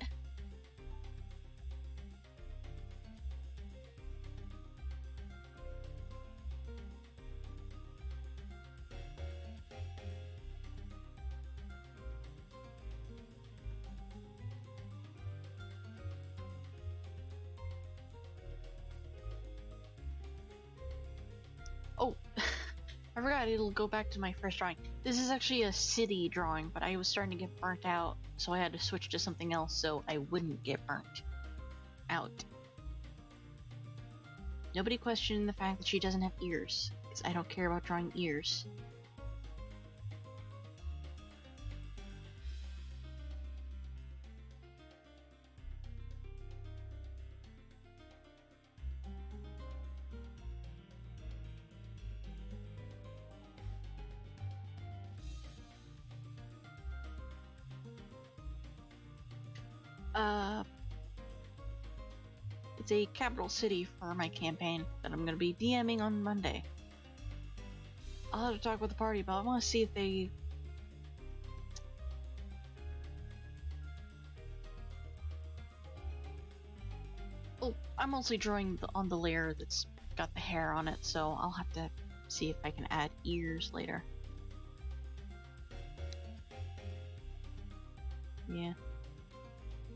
[SPEAKER 1] Oh, I forgot it'll go back to my first drawing. This is actually a city drawing, but I was starting to get burnt out, so I had to switch to something else so I wouldn't get burnt out. Nobody questioned the fact that she doesn't have ears, because I don't care about drawing ears. It's a capital city for my campaign that I'm gonna be DMing on Monday. I'll have to talk with the party, but I want to see if they... Oh, I'm mostly drawing on the layer that's got the hair on it, so I'll have to see if I can add ears later. Yeah.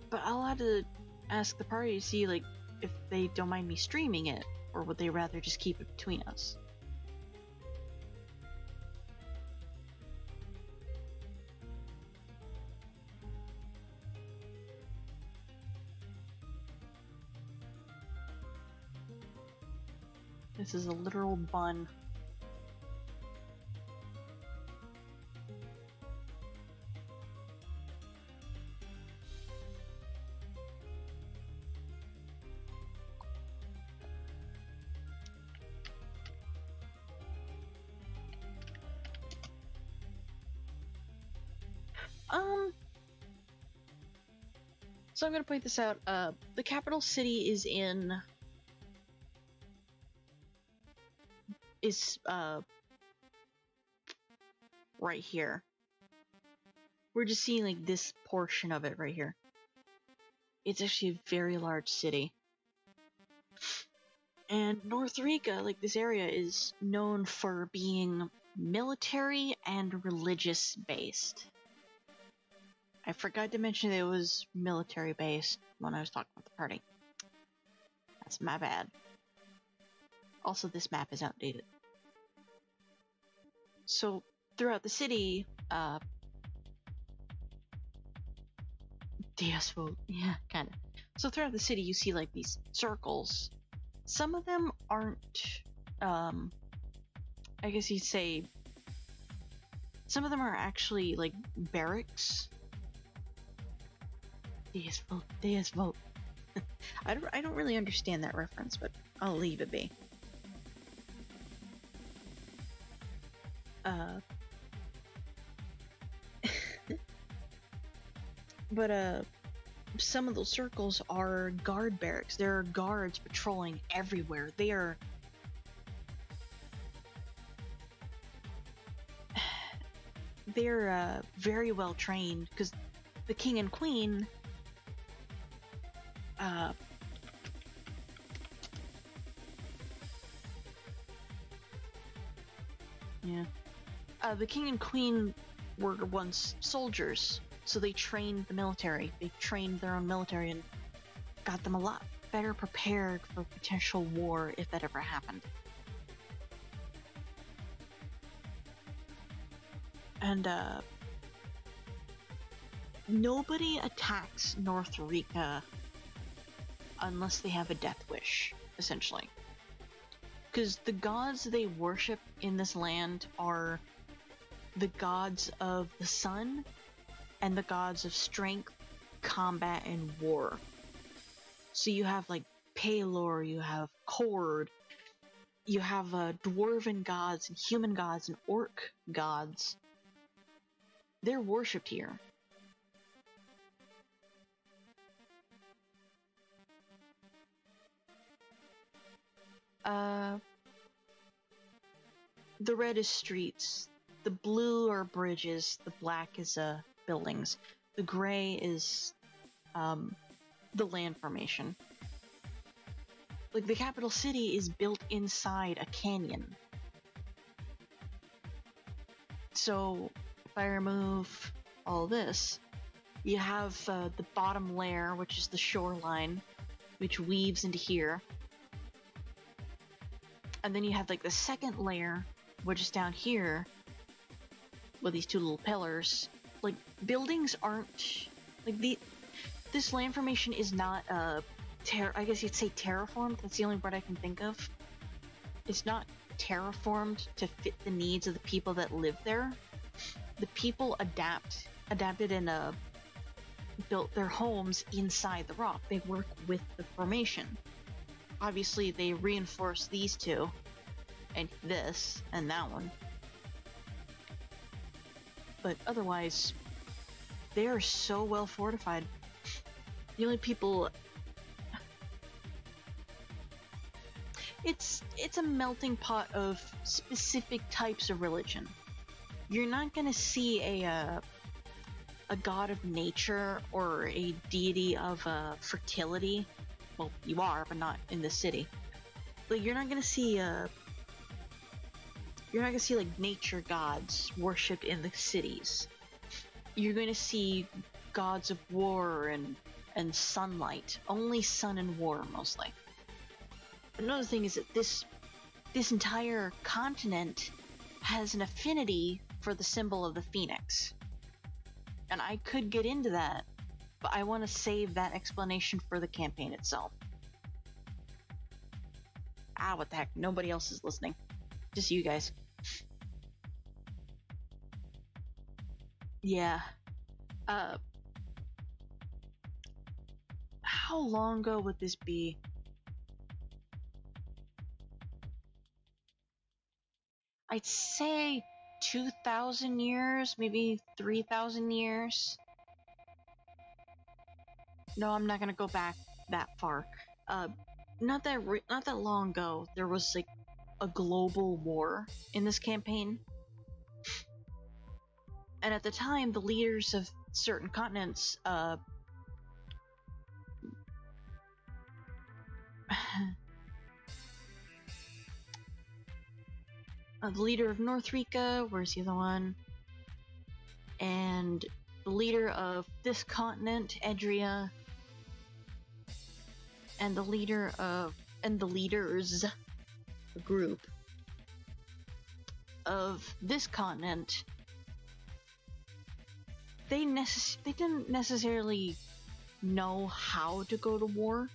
[SPEAKER 1] But I'll have to ask the party to see, like, if they don't mind me streaming it, or would they rather just keep it between us? This is a literal bun. So I'm gonna point this out. The capital city is right here. We're just seeing like this portion of it right here. It's actually a very large city. And North Rica, like this area, is known for being military and religious based. I forgot to mention that it was military based when I was talking with the party. That's my bad. Also, this map is outdated. So, throughout the city, DS vote, yeah, kinda. So throughout the city, you see like these circles. Some of them aren't, I guess you'd say, some of them are actually like barracks. DS vote, DS vote. I don't really understand that reference, but I'll leave it be. But some of those circles are guard barracks. There are guards patrolling everywhere. They're very well trained, because the king and queen the king and queen were once soldiers, so they trained the military. They trained their own military and got them a lot better prepared for potential war if that ever happened. And nobody attacks North Rica unless they have a death wish, essentially. Because the gods they worship in this land are the gods of the sun and the gods of strength, combat, and war. So you have like Pelor, you have Cord, you have dwarven gods and human gods and orc gods. They're worshipped here. The red is streets, the blue are bridges, the black is buildings, the gray is the land formation. Like, the capital city is built inside a canyon. So if I remove all this, you have the bottom layer, which is the shoreline, which weaves into here. And then you have like the second layer, which is down here with these two little pillars. Like, buildings aren't like this land formation is not I guess you'd say terraformed. That's the only word I can think of. It's not terraformed to fit the needs of the people that live there. The people adapted and built their homes inside the rock. They work with the formation. Obviously, they reinforce these two, and this, and that one. But otherwise, they are so well fortified. The only people... It's a melting pot of specific types of religion. You're not gonna see a god of nature or a deity of fertility. Well, you are, but not in the city. Like, you're not gonna see like nature gods worshipped in the cities. You're gonna see gods of war and sunlight. Only sun and war, mostly. Another thing is that this entire continent has an affinity for the symbol of the phoenix. And I could get into that, but I want to save that explanation for the campaign itself. Ah, what the heck, nobody else is listening. Just you guys. Yeah. How long ago would this be? I'd say 2,000 years, maybe 3,000 years. No, I'm not gonna go back that far. Not that long ago, there was like a global war in this campaign. And at the time, the leaders of certain continents, the leader of North Rica, where's the other one? And the leader of this continent, Edria, and the leaders, the group of this continent, they didn't necessarily know how to go to war.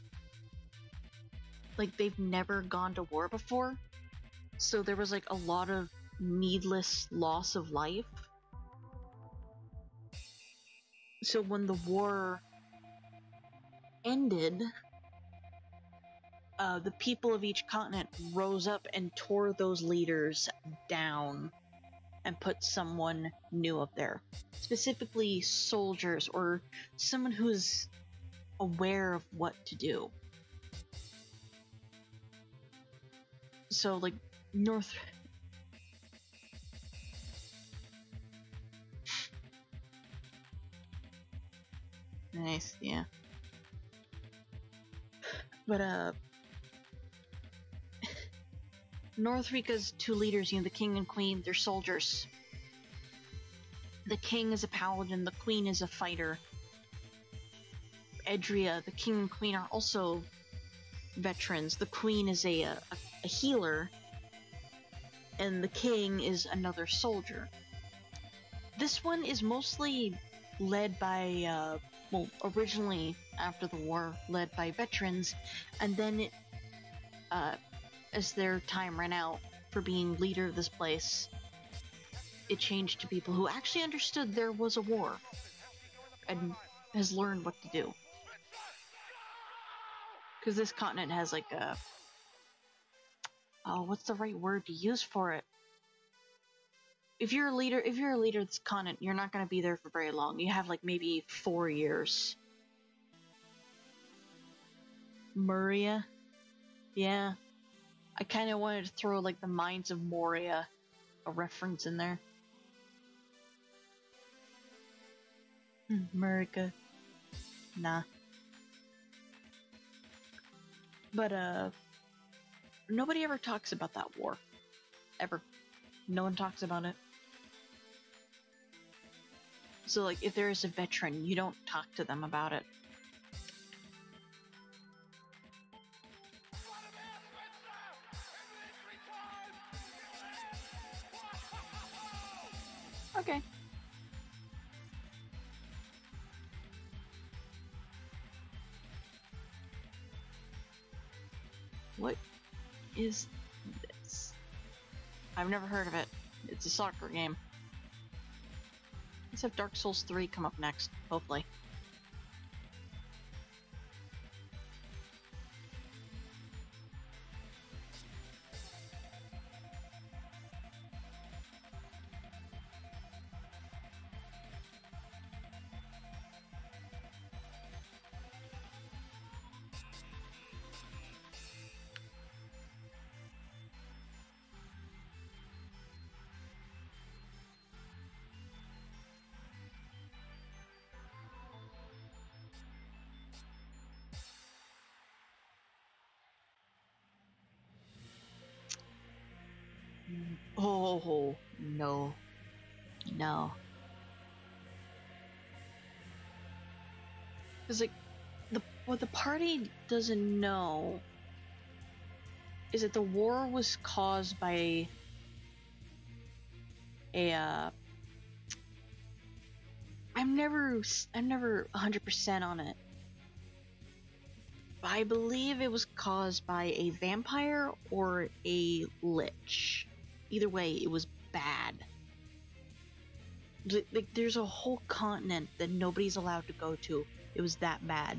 [SPEAKER 1] Like, they've never gone to war before. So there was like a lot of needless loss of life. So when the war ended, the people of each continent rose up and tore those leaders down and put someone new up there. Specifically soldiers or someone who's aware of what to do. So like North... Nice, yeah. But Northrika's two leaders, the king and queen, they're soldiers. The king is a paladin, the queen is a fighter. Edria, the king and queen are also veterans. The queen is a healer, and the king is another soldier. This one is mostly led by, well, originally after the war, led by veterans, and then it, as their time ran out for being leader of this place, it changed to people who actually understood there was a war and has learned what to do. Because this continent has like a... Oh, what's the right word to use for it? If you're a leader of this continent, you're not going to be there for very long. You have like maybe 4 years. Muria? Yeah. I kind of wanted to throw like the Mines of Moria, a reference in there. Murica. Nah. But nobody ever talks about that war. Ever. No one talks about it. So like if there is a veteran, you don't talk to them about it. Okay. What is this? I've never heard of it. It's a soccer game. Let's have Dark Souls 3 come up next, hopefully. Oh, no. No. Because, like, what the party doesn't know is that the war was caused by a, I'm never 100% on it. I believe it was caused by a vampire or a lich. Either way, it was bad. Like, there's a whole continent that nobody's allowed to go to. It was that bad.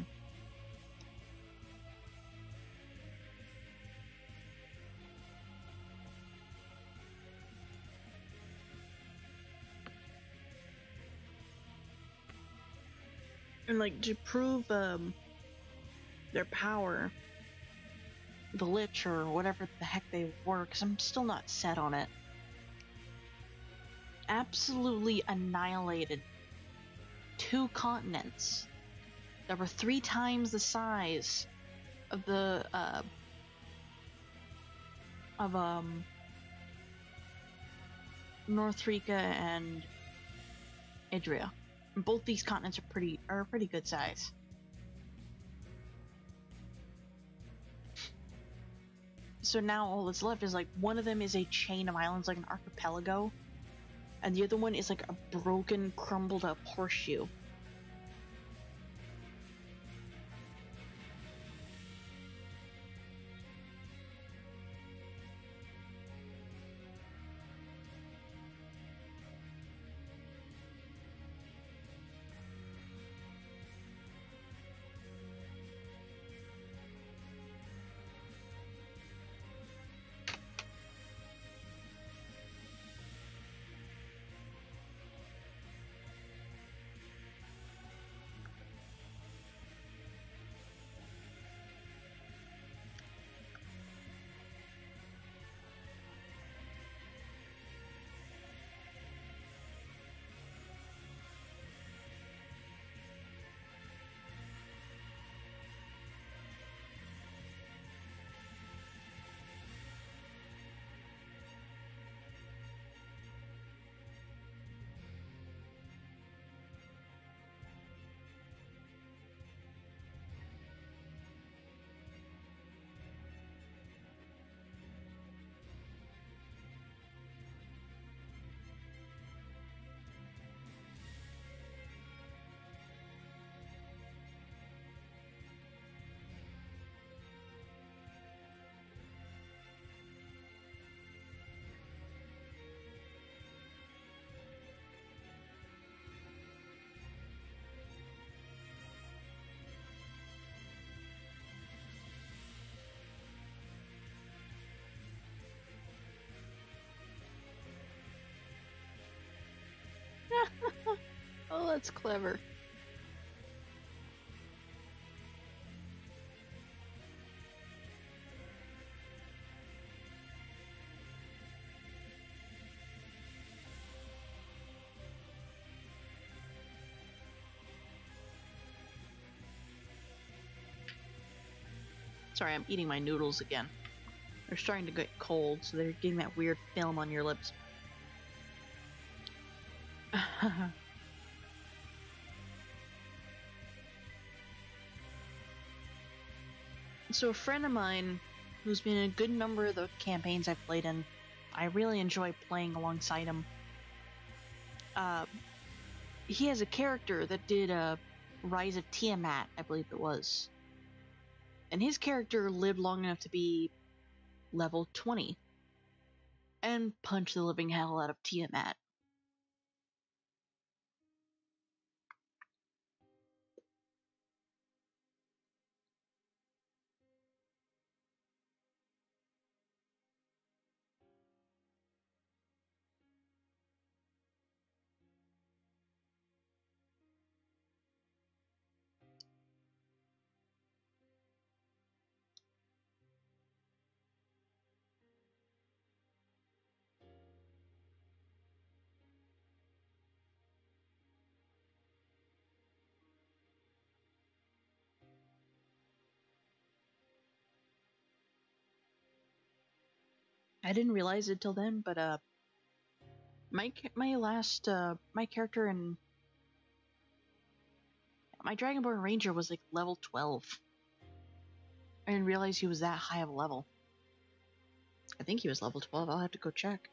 [SPEAKER 1] And like, to prove their power, the lich or whatever the heck they were, because I'm still not set on it, absolutely annihilated 2 continents that were 3 times the size of the Northrika and Idria. And both these continents are a pretty good size. So now all that's left is like one of them is a chain of islands, like an archipelago, and the other one is like a broken, crumbled up horseshoe. That's clever. Sorry, I'm eating my noodles again. They're starting to get cold, so they're getting that weird film on your lips. So a friend of mine, who's been in a good number of the campaigns I've played in, I really enjoy playing alongside him. He has a character that did Rise of Tiamat, I believe it was. And his character lived long enough to be level 20 and punch the living hell out of Tiamat. I didn't realize it till then, but my character in my Dragonborn Ranger was like level 12. I didn't realize he was that high of a level. I think he was level 12. I'll have to go check.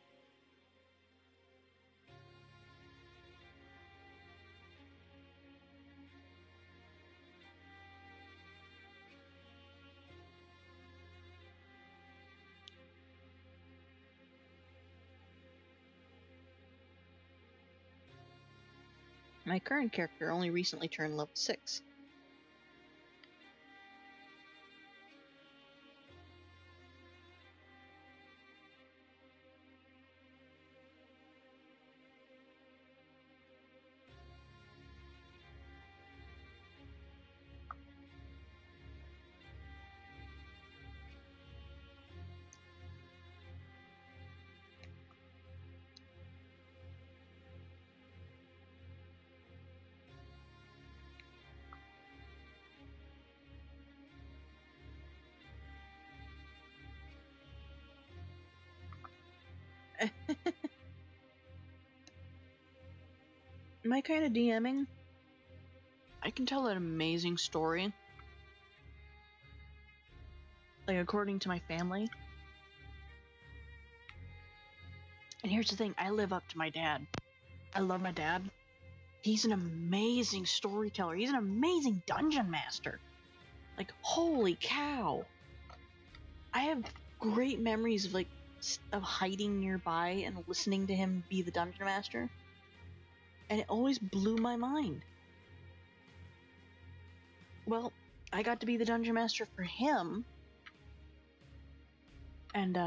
[SPEAKER 1] My current character only recently turned level 6. My kind of DMing, I can tell an amazing story. Like, according to my family. And here's the thing, I live up to my dad. I love my dad. He's an amazing storyteller. He's an amazing dungeon master. Like, holy cow. I have great memories of, like, of hiding nearby and listening to him be the dungeon master. And it always blew my mind. Well, I got to be the dungeon master for him. And,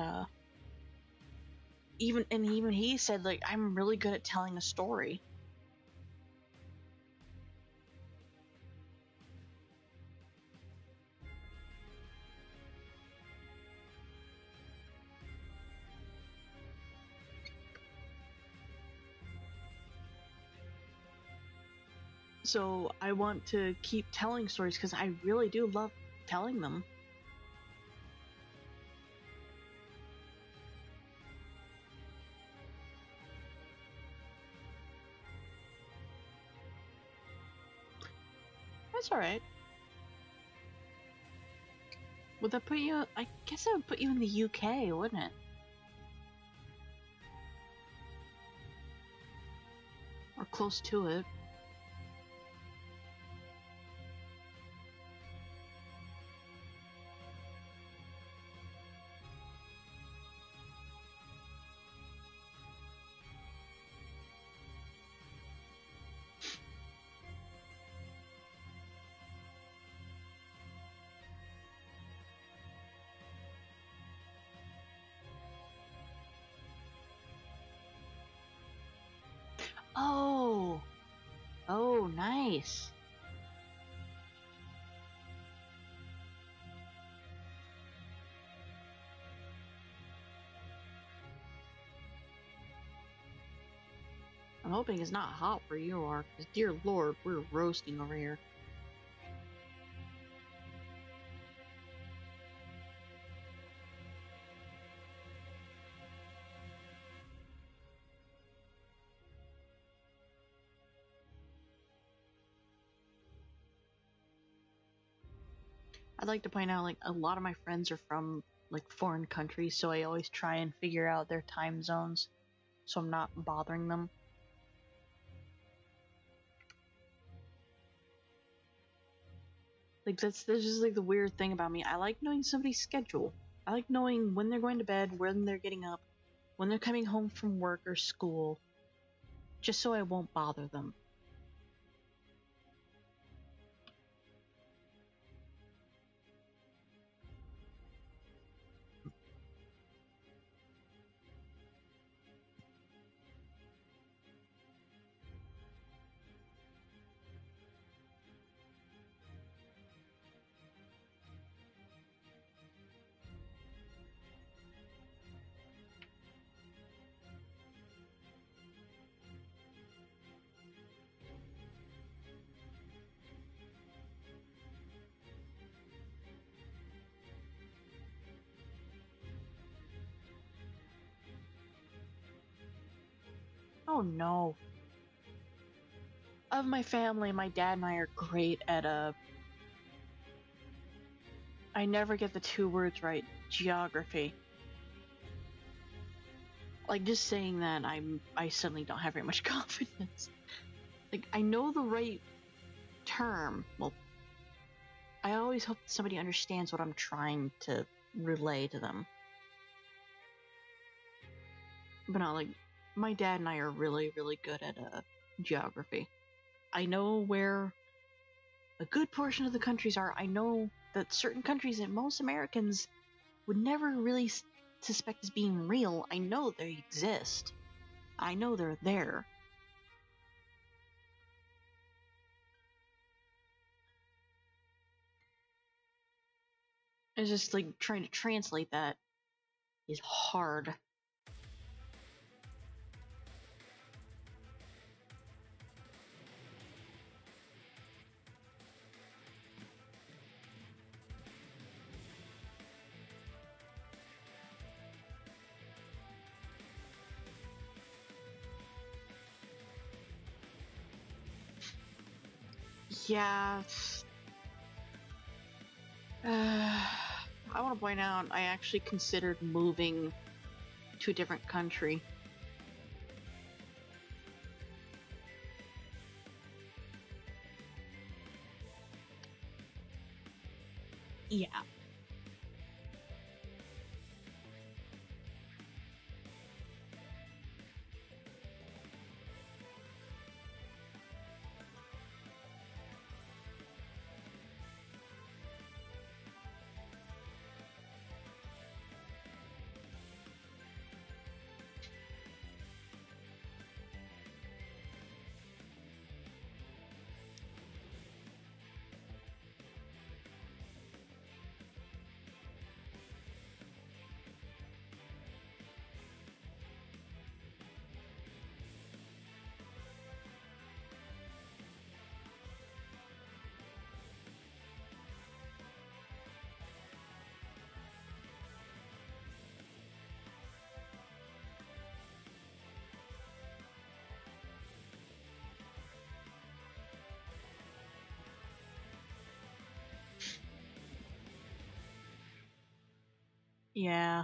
[SPEAKER 1] even he said, like, I'm really good at telling a story. So I want to keep telling stories because I really do love telling them. That's alright. Would that put you... I guess that would put you in the UK, wouldn't it? Or close to it. Oh! Oh, nice. I'm hoping it's not hot where you are, because dear lord, we're roasting over here. I'd like to point out, like, a lot of my friends are from, like, foreign countries, so I always try and figure out their time zones, so I'm not bothering them. Like, that's just, like, the weird thing about me. I like knowing somebody's schedule. I like knowing when they're going to bed, when they're getting up, when they're coming home from work or school, just so I won't bother them. Oh no. Of my family, my dad and I are great at I never get the two words right. Geography. Like, just saying that, I suddenly don't have very much confidence. Like, I know the right term. Well, I always hope that somebody understands what I'm trying to relay to them. But no, like, my dad and I are really, really good at geography. I know where a good portion of the countries are. I know that certain countries that most Americans would never really suspect as being real. I know they exist. I know they're there. It's just like trying to translate that is hard. Yeah. I want to point out, I actually considered moving to a different country. Yeah. Yeah.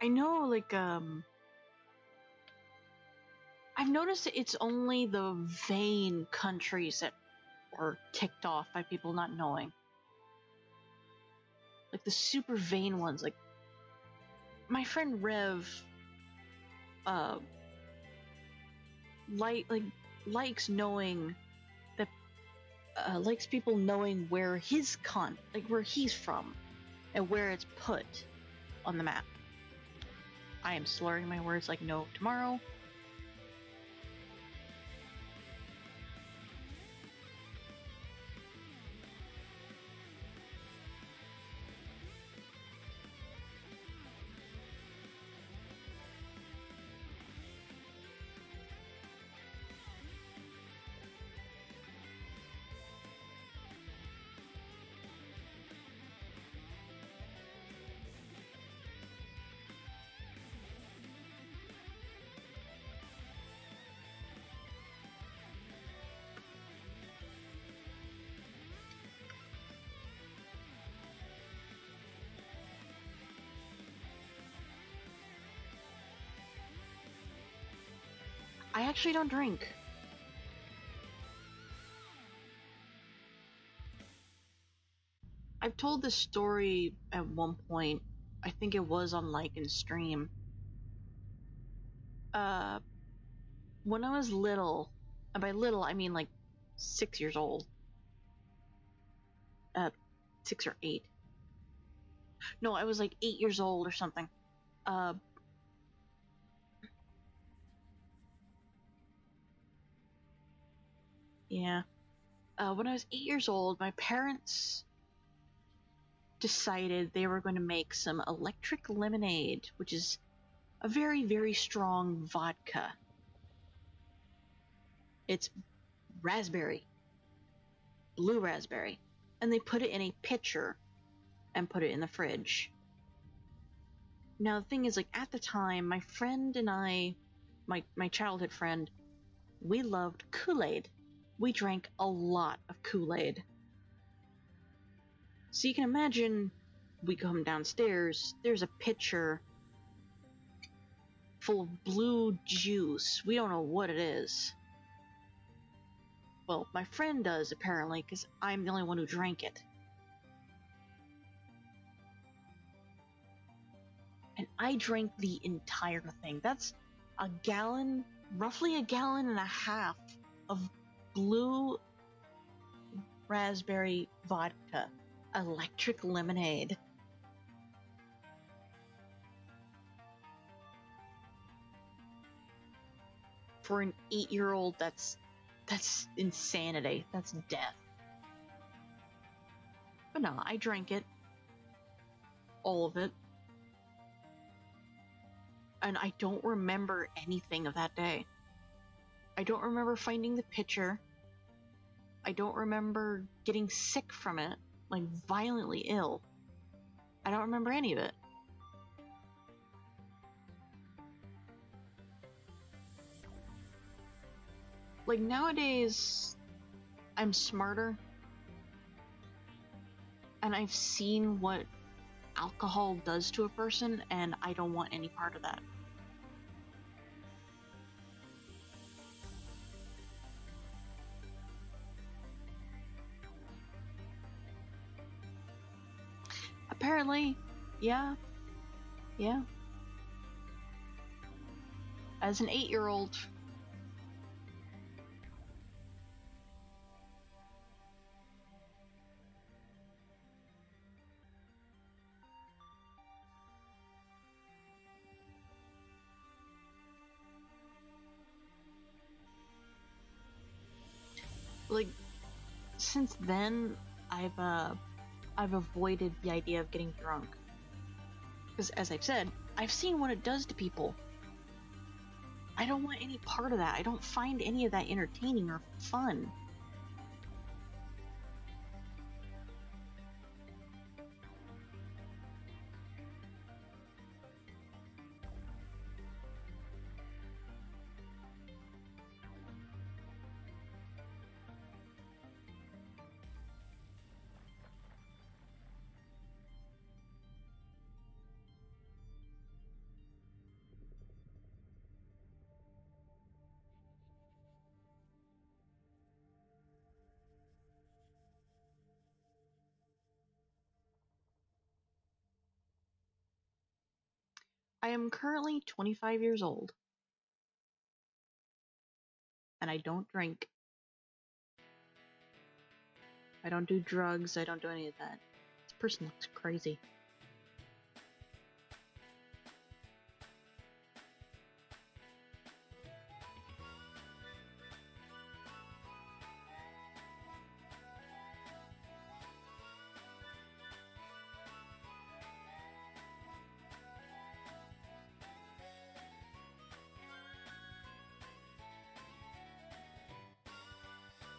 [SPEAKER 1] I know, like, I've noticed that it's only the vain countries that are ticked off by people not knowing. Like, the super vain ones. Like, my friend Rev, uh, likes knowing that, likes people knowing where where he's from, and where it's put on the map. I am slurring my words like no tomorrow. I actually don't drink. I've told this story at one point. I think it was on Lycan's stream. When I was little, and by little I mean like 6 years old. 6 or 8. No, I was like 8 years old or something. Yeah. When I was 8 years old, my parents decided they were going to make some electric lemonade, which is a very, very strong vodka. It's raspberry, blue raspberry, and they put it in a pitcher and put it in the fridge. Now, the thing is, like, at the time, my friend and I, my childhood friend, we loved Kool-Aid. We drank a lot of Kool-Aid. So you can imagine, we come downstairs, there's a pitcher full of blue juice. We don't know what it is. Well, my friend does, apparently, because I'm the only one who drank it. And I drank the entire thing. That's a gallon, roughly a gallon and a half of blue raspberry vodka, electric lemonade. For an 8-year-old, that's insanity. That's death. But no, I drank it. All of it. And I don't remember anything of that day. I don't remember finding the pitcher. I don't remember getting sick from it, like violently ill. I don't remember any of it. Like nowadays, I'm smarter. And I've seen what alcohol does to a person, and I don't want any part of that. Apparently, yeah. As an 8-year-old, like, since then, I've avoided the idea of getting drunk. Because, as I've said, I've seen what it does to people. I don't want any part of that. I don't find any of that entertaining or fun. I am currently 25 years old. And I don't drink. I don't do drugs. I don't do any of that. This person looks crazy.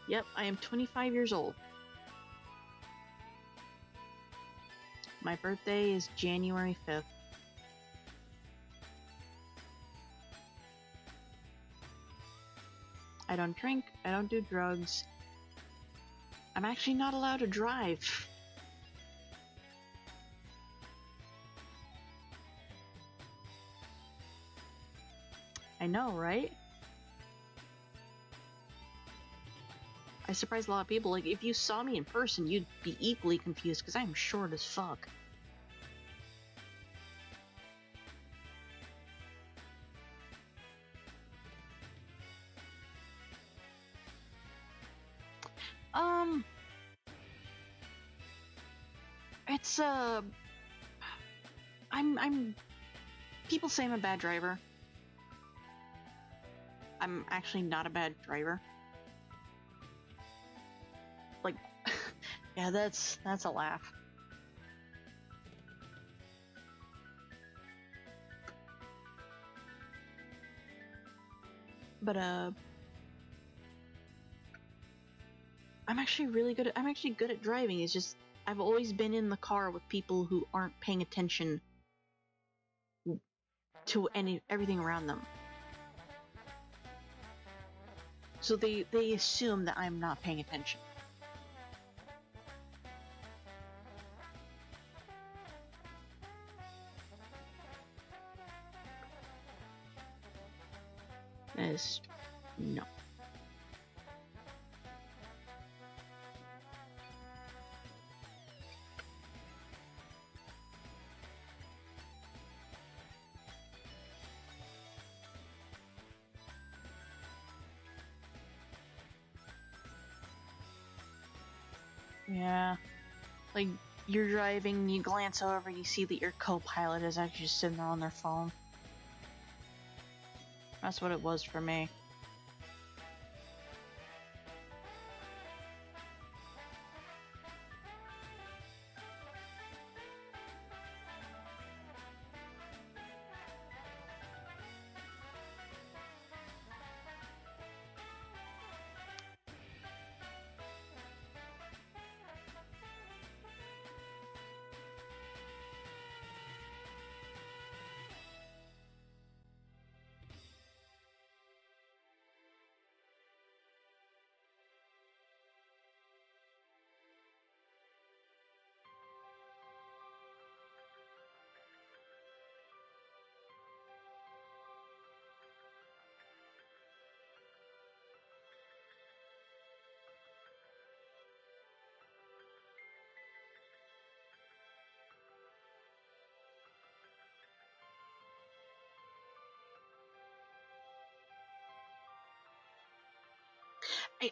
[SPEAKER 1] Yep, I am 25 years old. My birthday is January 5th. I don't drink, I don't do drugs. I'm actually not allowed to drive. I know, right? I surprised a lot of people. Like, if you saw me in person, you'd be equally confused because I'm short as fuck. It's I'm people say I'm a bad driver. I'm actually not a bad driver. Like, yeah, that's a laugh. But I'm actually good at driving. It's just I've always been in the car with people who aren't paying attention to everything around them. So they assume that I'm not paying attention. That is no. Yeah. Like, you're driving, you glance over, you see that your co-pilot is actually just sitting there on their phone. That's what it was for me.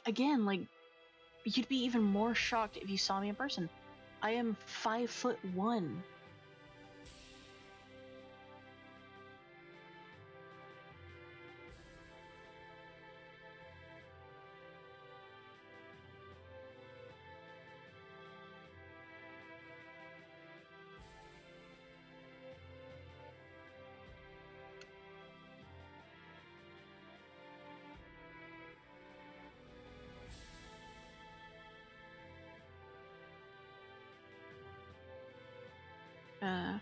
[SPEAKER 1] Again, like, you'd be even more shocked if you saw me in person. I am 5'1". Uh,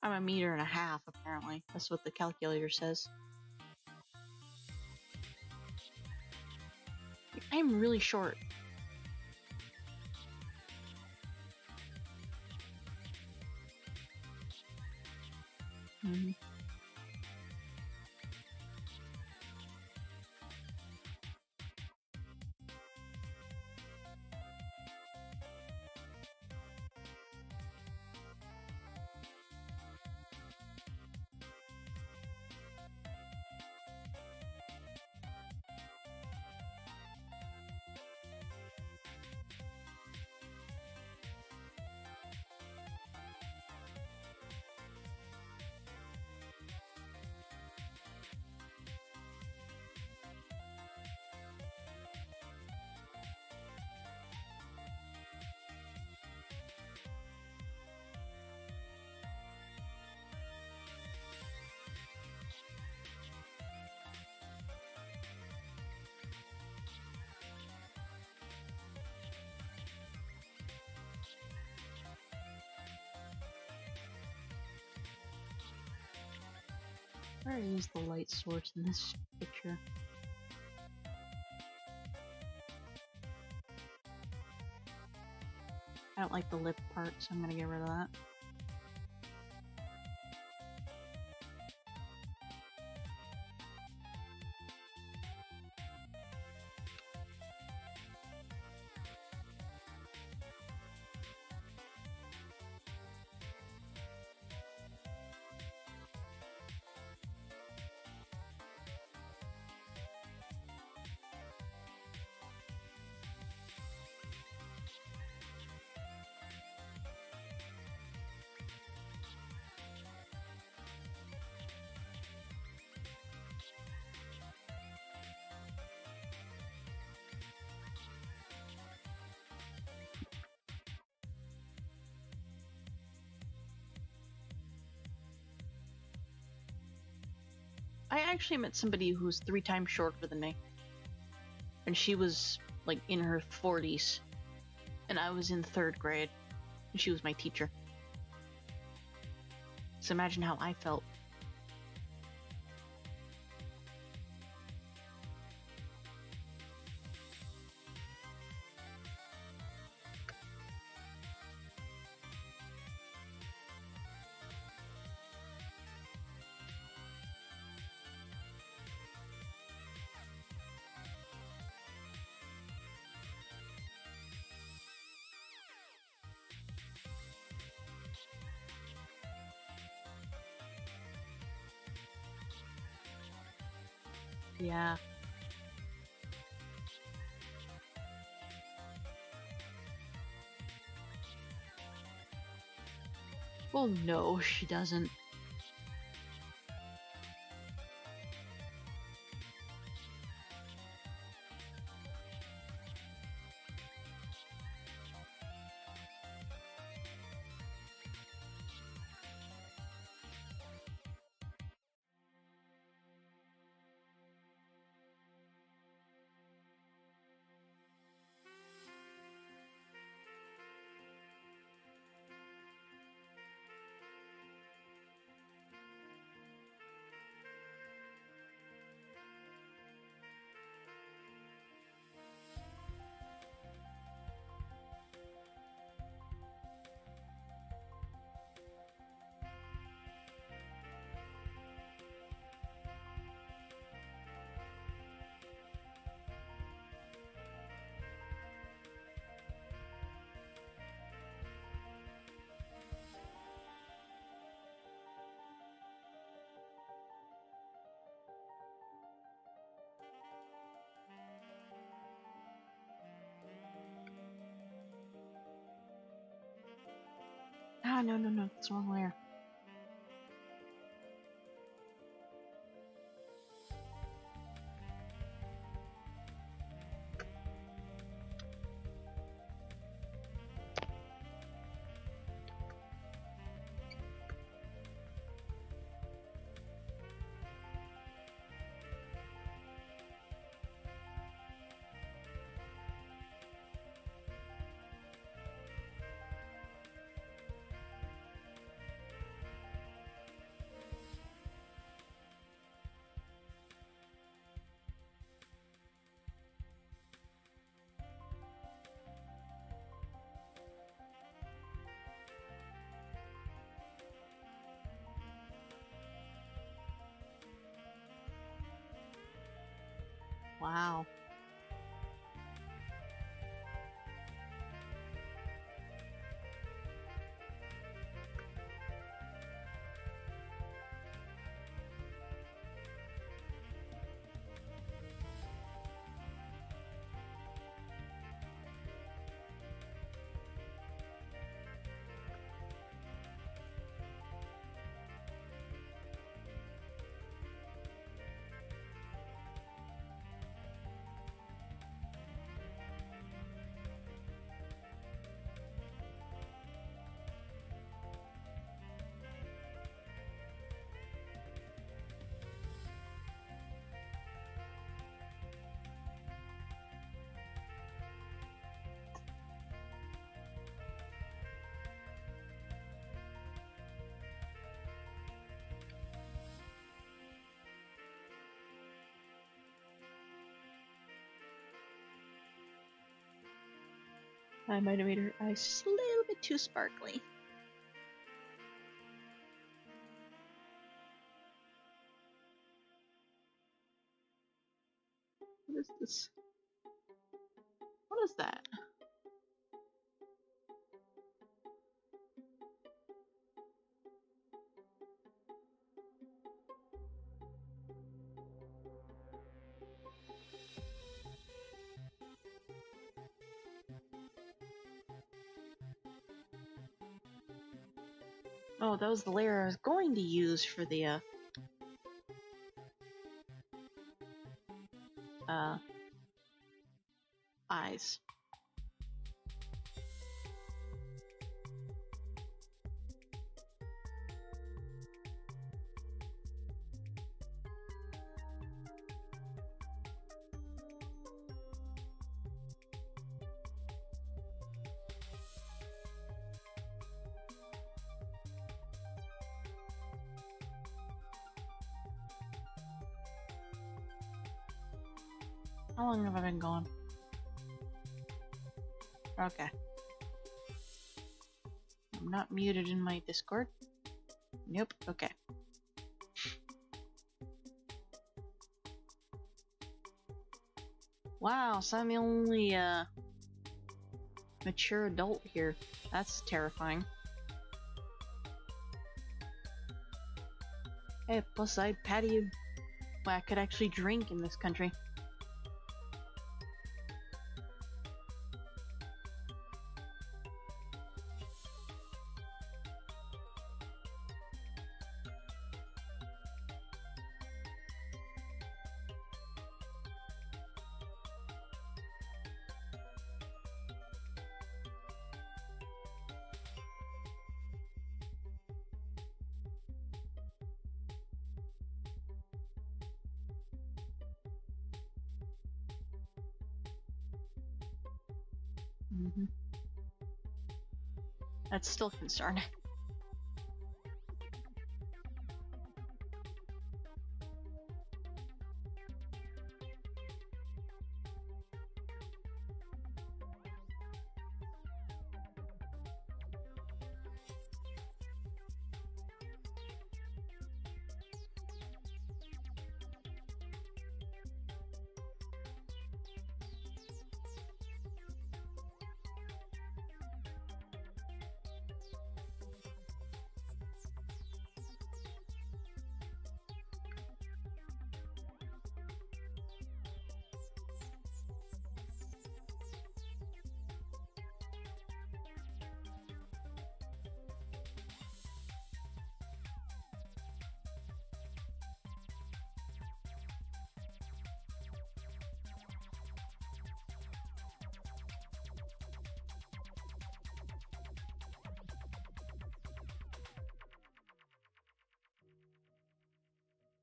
[SPEAKER 1] I'm 1.5 meters, apparently. That's what the calculator says. I'm really short. Mm-hmm. Where is the light source in this picture? I don't like the lip part, so I'm gonna get rid of that. I actually met somebody who's 3 times shorter than me. And she was, like, in her 40s. And I was in 3rd grade. And she was my teacher. So imagine how I felt. Yeah. Well, no, she doesn't. Ah, no, no, no, it's the wrong layer. Wow. I might have made her eyes just a little bit too sparkly. What is this? What is that? Oh, that was the layer I was going to use for the, eyes. How long have I been going? Okay. I'm not muted in my Discord. Nope, okay. Wow, so I'm the only, mature adult here. That's terrifying. Hey, plus I patio... Well, I could actually drink in this country. That's still concerning.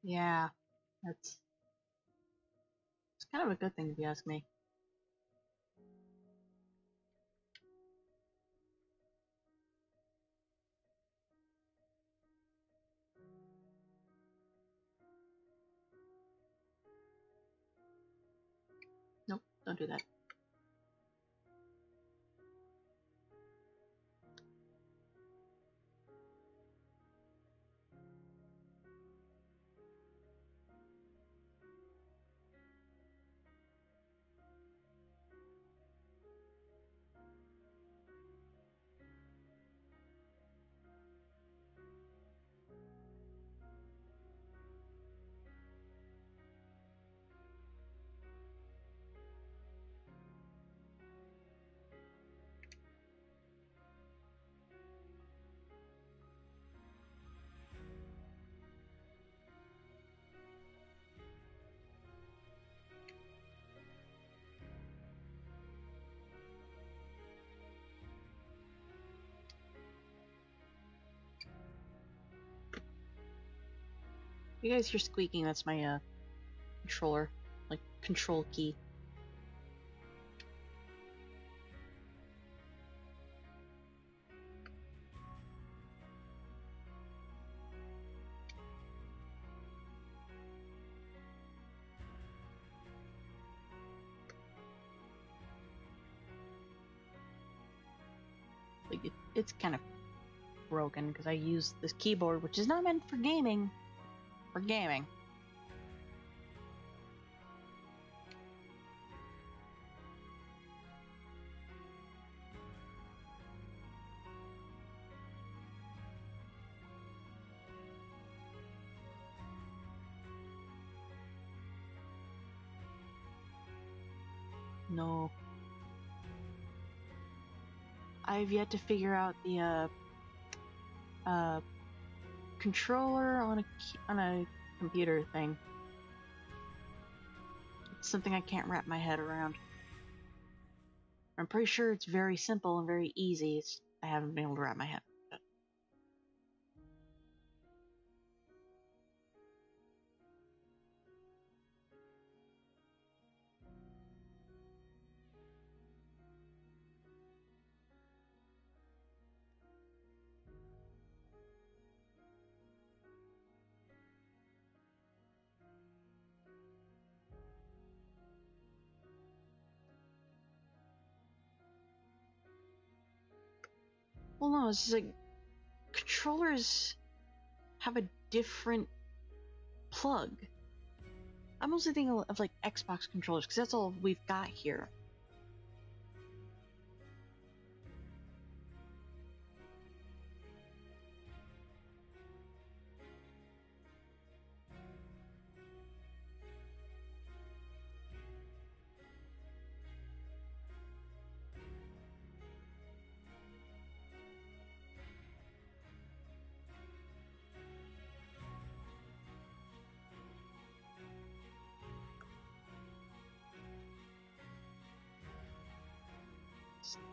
[SPEAKER 1] Yeah, it's kind of a good thing if you ask me. Nope, don't do that. You guys hear squeaking, that's my, controller. Like, control key. it's kind of broken because I use this keyboard, which is not meant for gaming. For gaming. No. I've yet to figure out the controller on a computer thing. It's something I can't wrap my head around. I'm pretty sure it's very simple and very easy. I haven't been able to wrap my head. Well, no, it's just like controllers have a different plug. I'm mostly thinking of like Xbox controllers because that's all we've got here.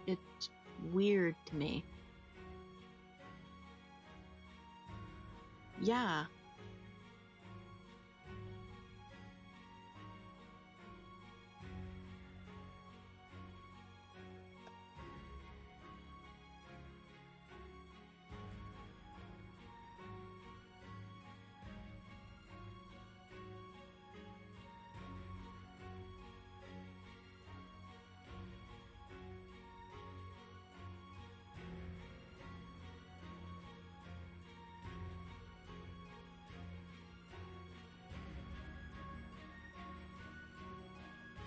[SPEAKER 1] It's weird to me. Yeah.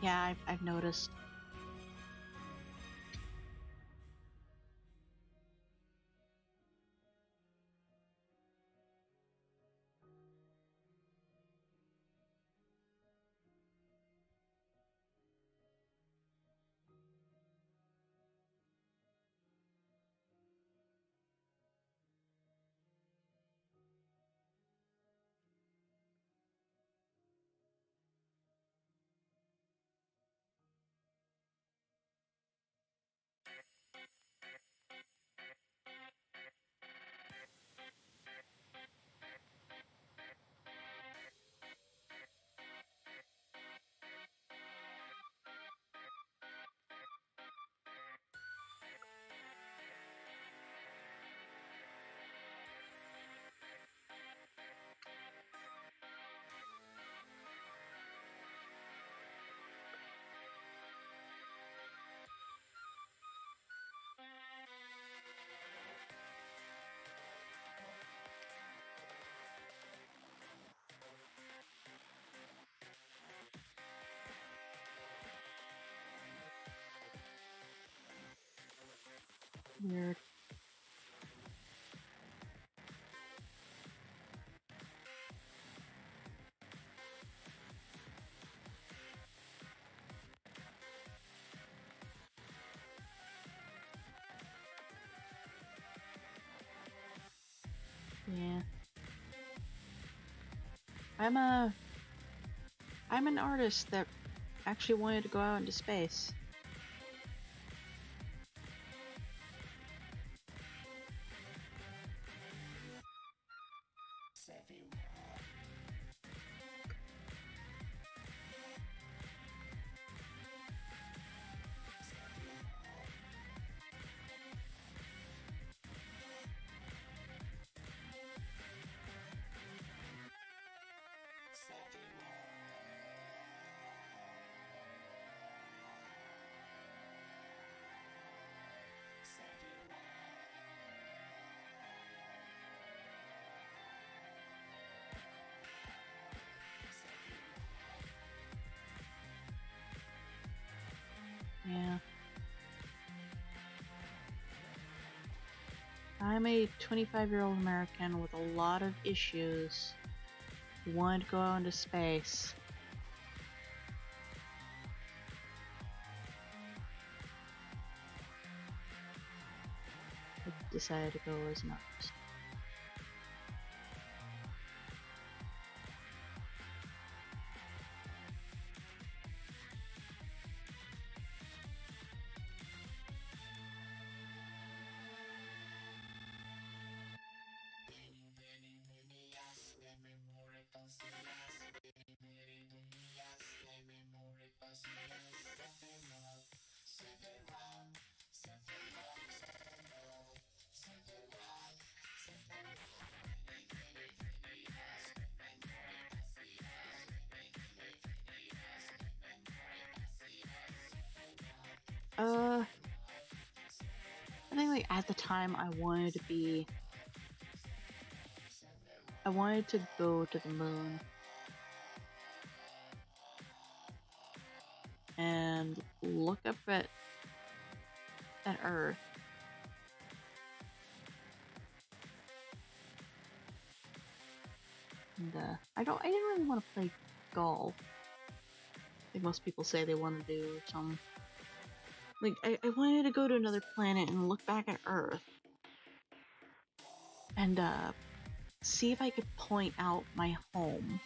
[SPEAKER 1] Yeah, I've noticed. Weird. Yeah. I'm an artist that actually wanted to go out into space. I'm a 25-year-old American with a lot of issues who wanted to go out into space. I decided to go as an artist. I think like at the time I wanted to go to the moon and look up at Earth. And I didn't really want to play golf. I think most people say they want to do some. Like, I wanted to go to another planet and look back at Earth. And, see if I could point out my home.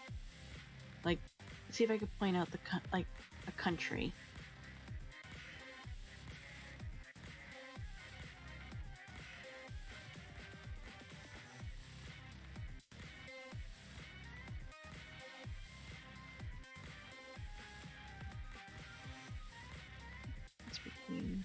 [SPEAKER 1] Like, see if I could point out a country. That's between.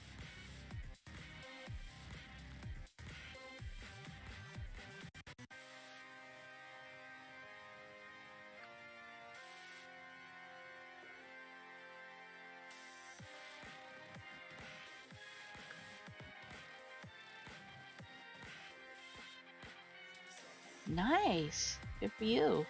[SPEAKER 1] Nice! Good for you.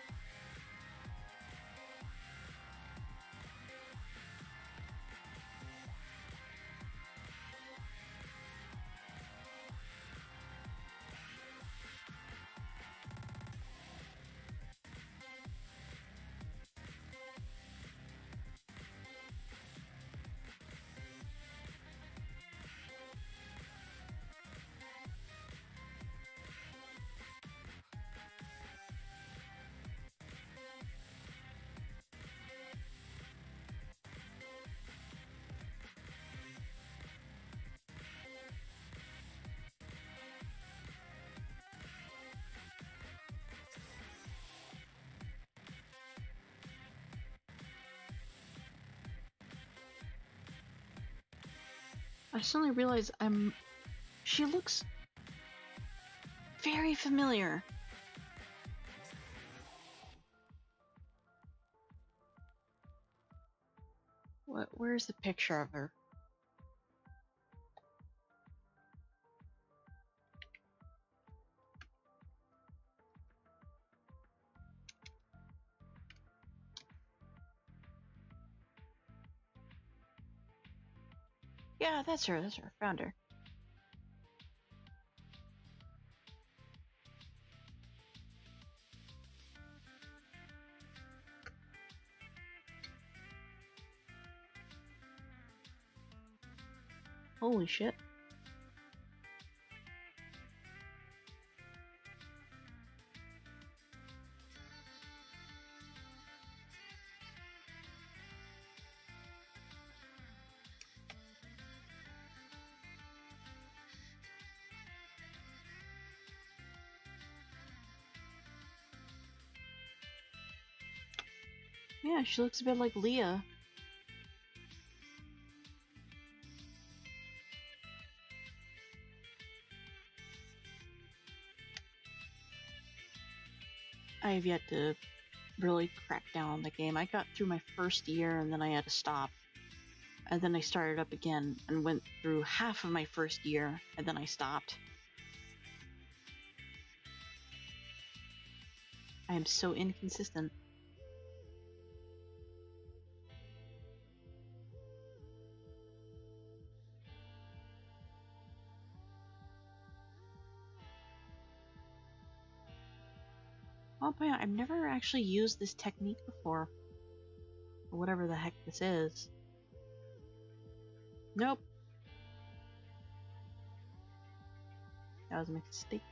[SPEAKER 1] I suddenly realized she looks very familiar. Where's the picture of her? Yeah, that's her. Found her. Holy shit. Yeah, she looks a bit like Leah. I have yet to really crack down on the game. I got through my first year and then I had to stop. And then I started up again and went through half of my first year and then I stopped. I am so inconsistent. want to point out, I've never actually used this technique before. Or whatever the heck this is. Nope. That was a mistake.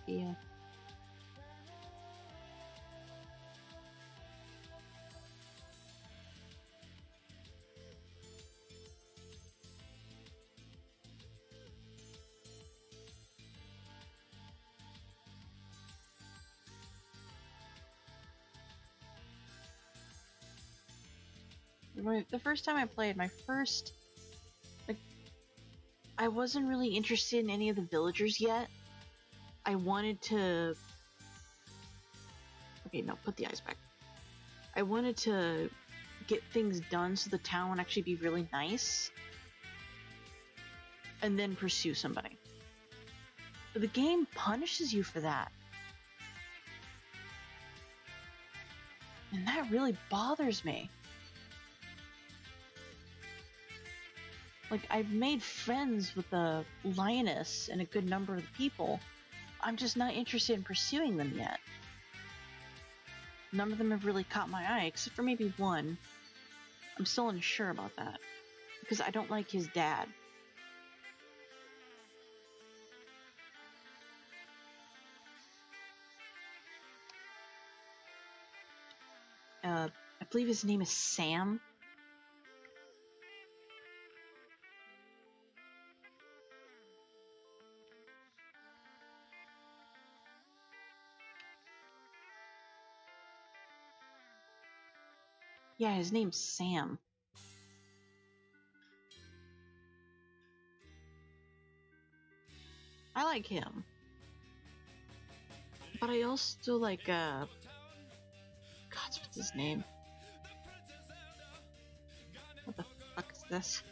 [SPEAKER 1] Yeah. The first time I played, I wasn't really interested in any of the villagers yet. I wanted to... Okay, no, put the eyes back. I wanted to get things done so the town would actually be really nice. And then pursue somebody. But the game punishes you for that. And that really bothers me. Like, I've made friends with the lioness and a good number of the people. I'm just not interested in pursuing them yet. None of them have really caught my eye, except for maybe one. I'm still unsure about that. Because I don't like his dad. I believe his name is Sam. Yeah, his name's Sam. I like him. But I also like, God, what's his name? What the fuck is this?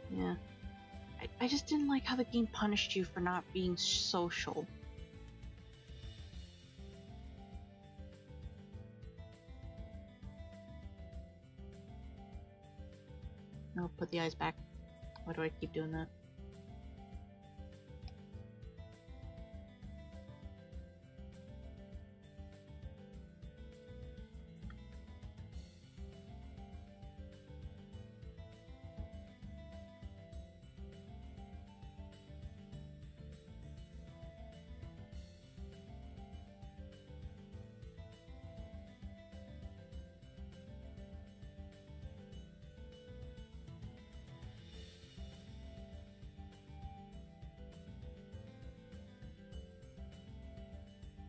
[SPEAKER 1] Yeah. I just didn't like how the game punished you for not being social. No, put the eyes back. Why do I keep doing that?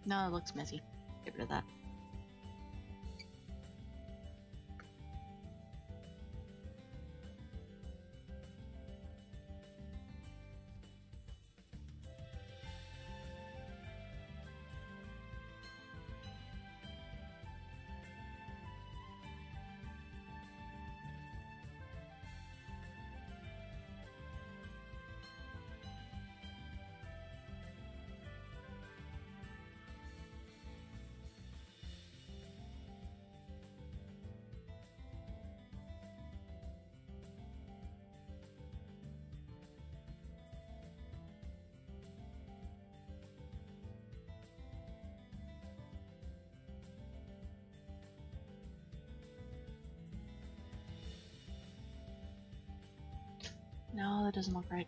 [SPEAKER 1] No, it looks messy. Get rid of that. No, that doesn't look right.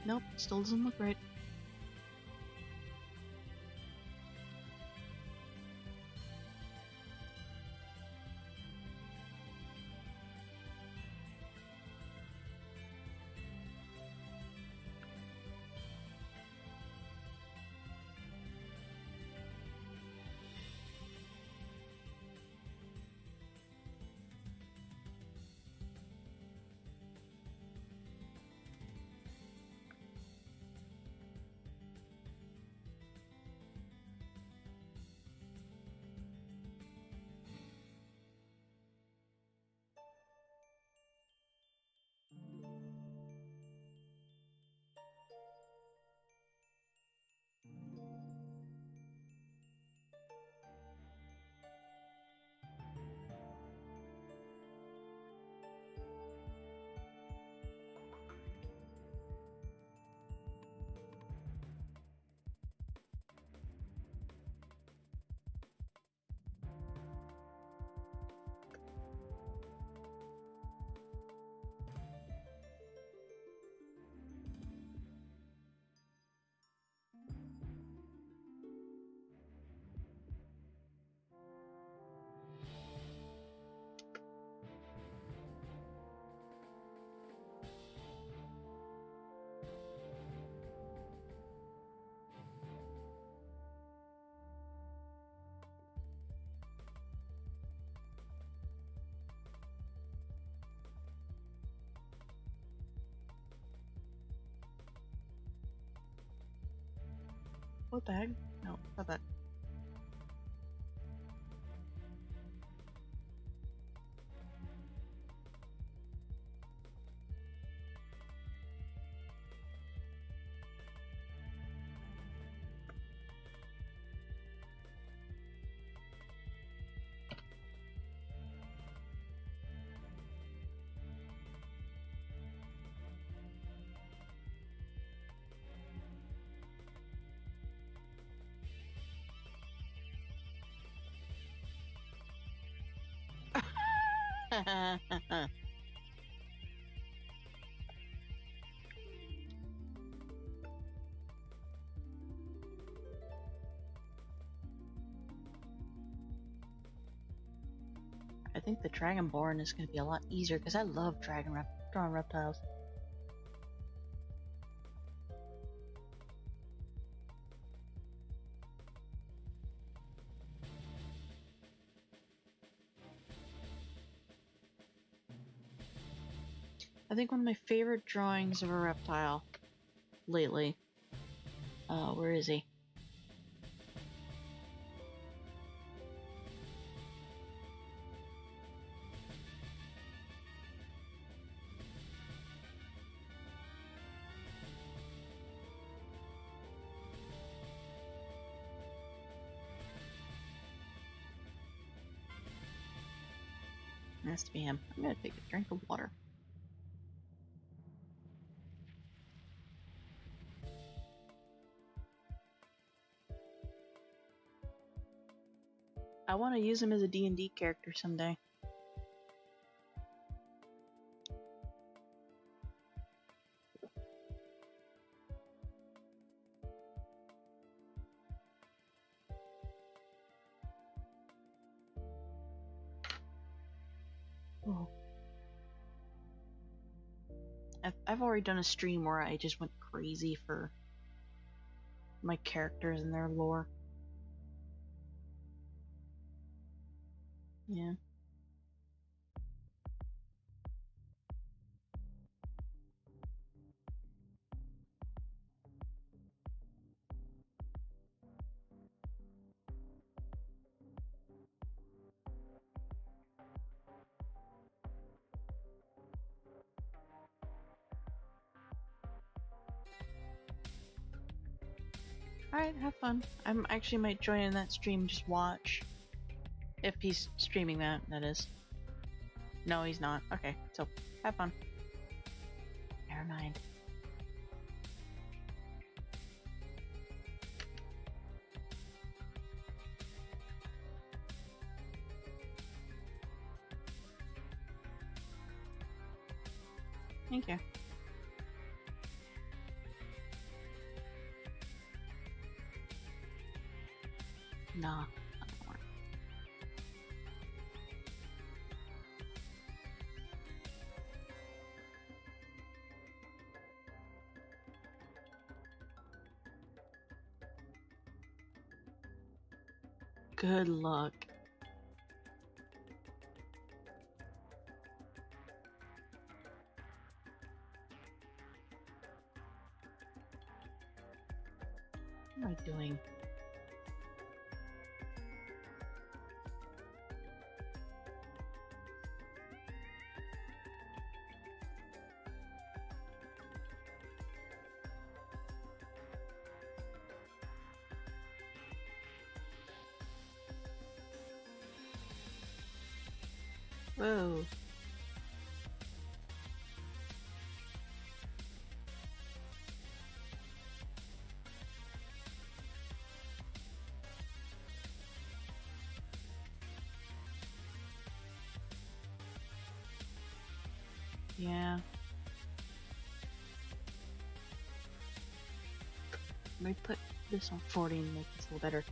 [SPEAKER 1] Nope, still doesn't look right. What the heck? No, not that. I think the Dragonborn is going to be a lot easier because I love drawing reptiles. I think one of my favorite drawings of a reptile lately. Where is he? It has to be him. I'm gonna take a drink of water. I want to use him as a D&D character someday. Oh. I've already done a stream where I just went crazy for my characters and their lore. Yeah. Alright, have fun. I'm actually might join in that stream, just watch. If he's streaming that is. No, he's not. Okay, so have fun. Never mind. Thank you. Nah, not more. Good luck. What am I doing? Whoa. Yeah. Let me put this on 40 and make this a little better.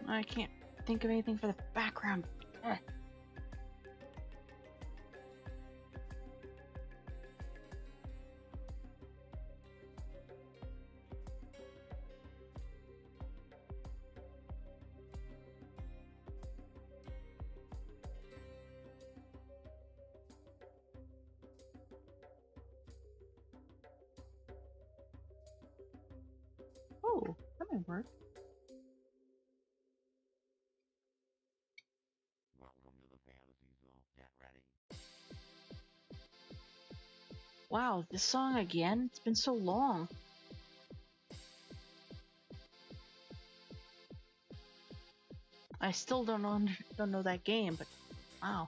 [SPEAKER 1] I can't think of anything for the background. Ugh. Oh, that might work.
[SPEAKER 4] Welcome to the fantasy zone. Get ready.
[SPEAKER 1] Wow, this song again? It's been so long. I still don't know that game, but wow.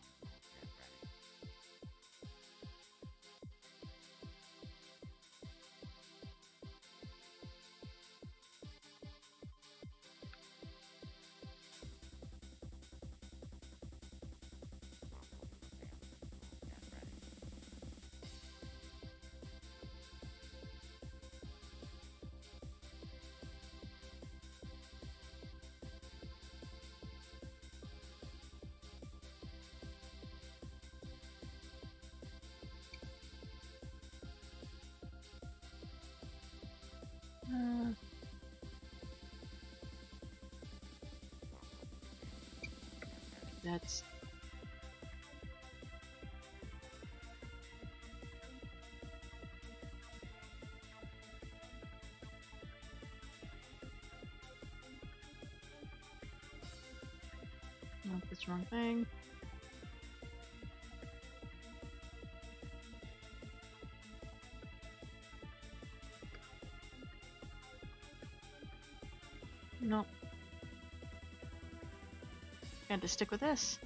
[SPEAKER 1] That's nope, that's the wrong thing. Nope. Had to stick with this.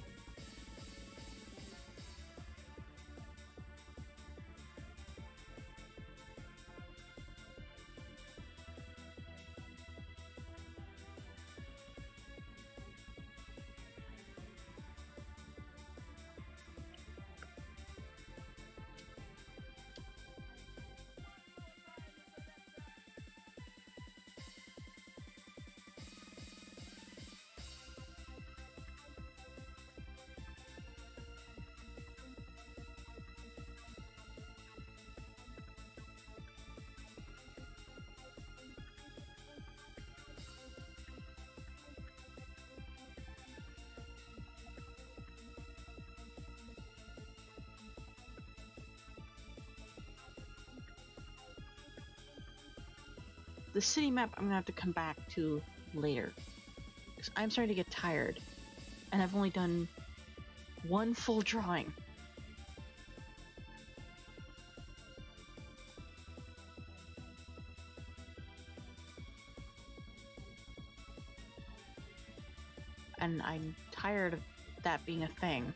[SPEAKER 1] the city map I'm gonna have to come back to later. Because I'm starting to get tired. And I've only done one full drawing. And I'm tired of that being a thing.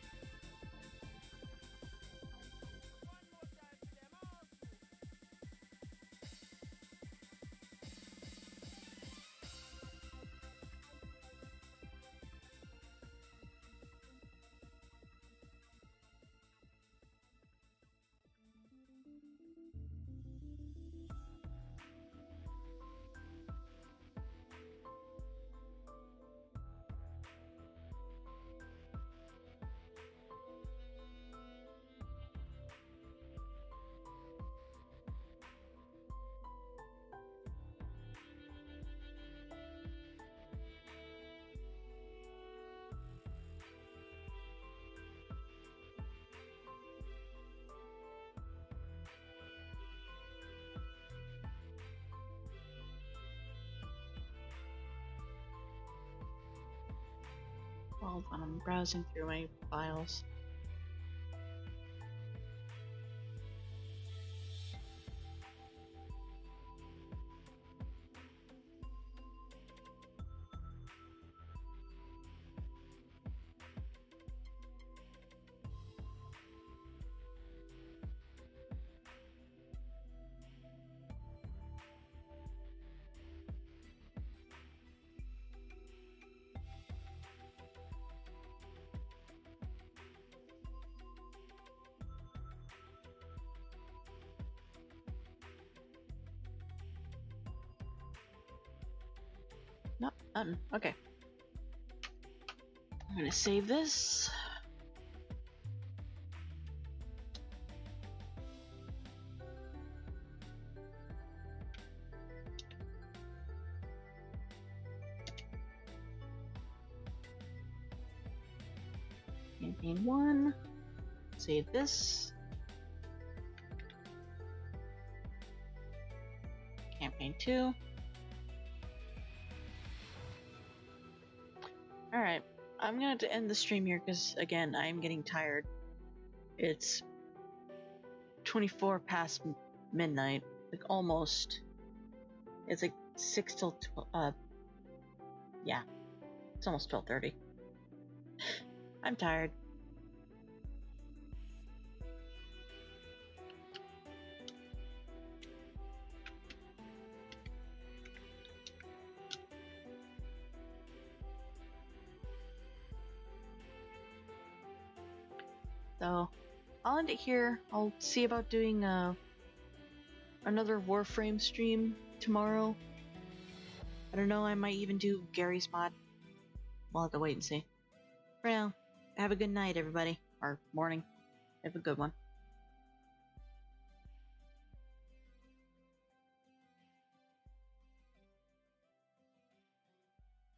[SPEAKER 1] Hold on, I'm browsing through my files. Nope, nothing. Okay. I'm gonna save this. Campaign 1. Save this. Campaign 2. Alright, I'm gonna have to end the stream here because, again, I'm getting tired. It's 24 past midnight. Like, almost. It's like 6 till 12. Yeah. It's almost 12:30. I'm tired. So, I'll end it here. I'll see about doing another Warframe stream tomorrow. I don't know, I might even do Gary's mod. We'll have to wait and see. For now, have a good night, everybody. Or morning. Have a good one.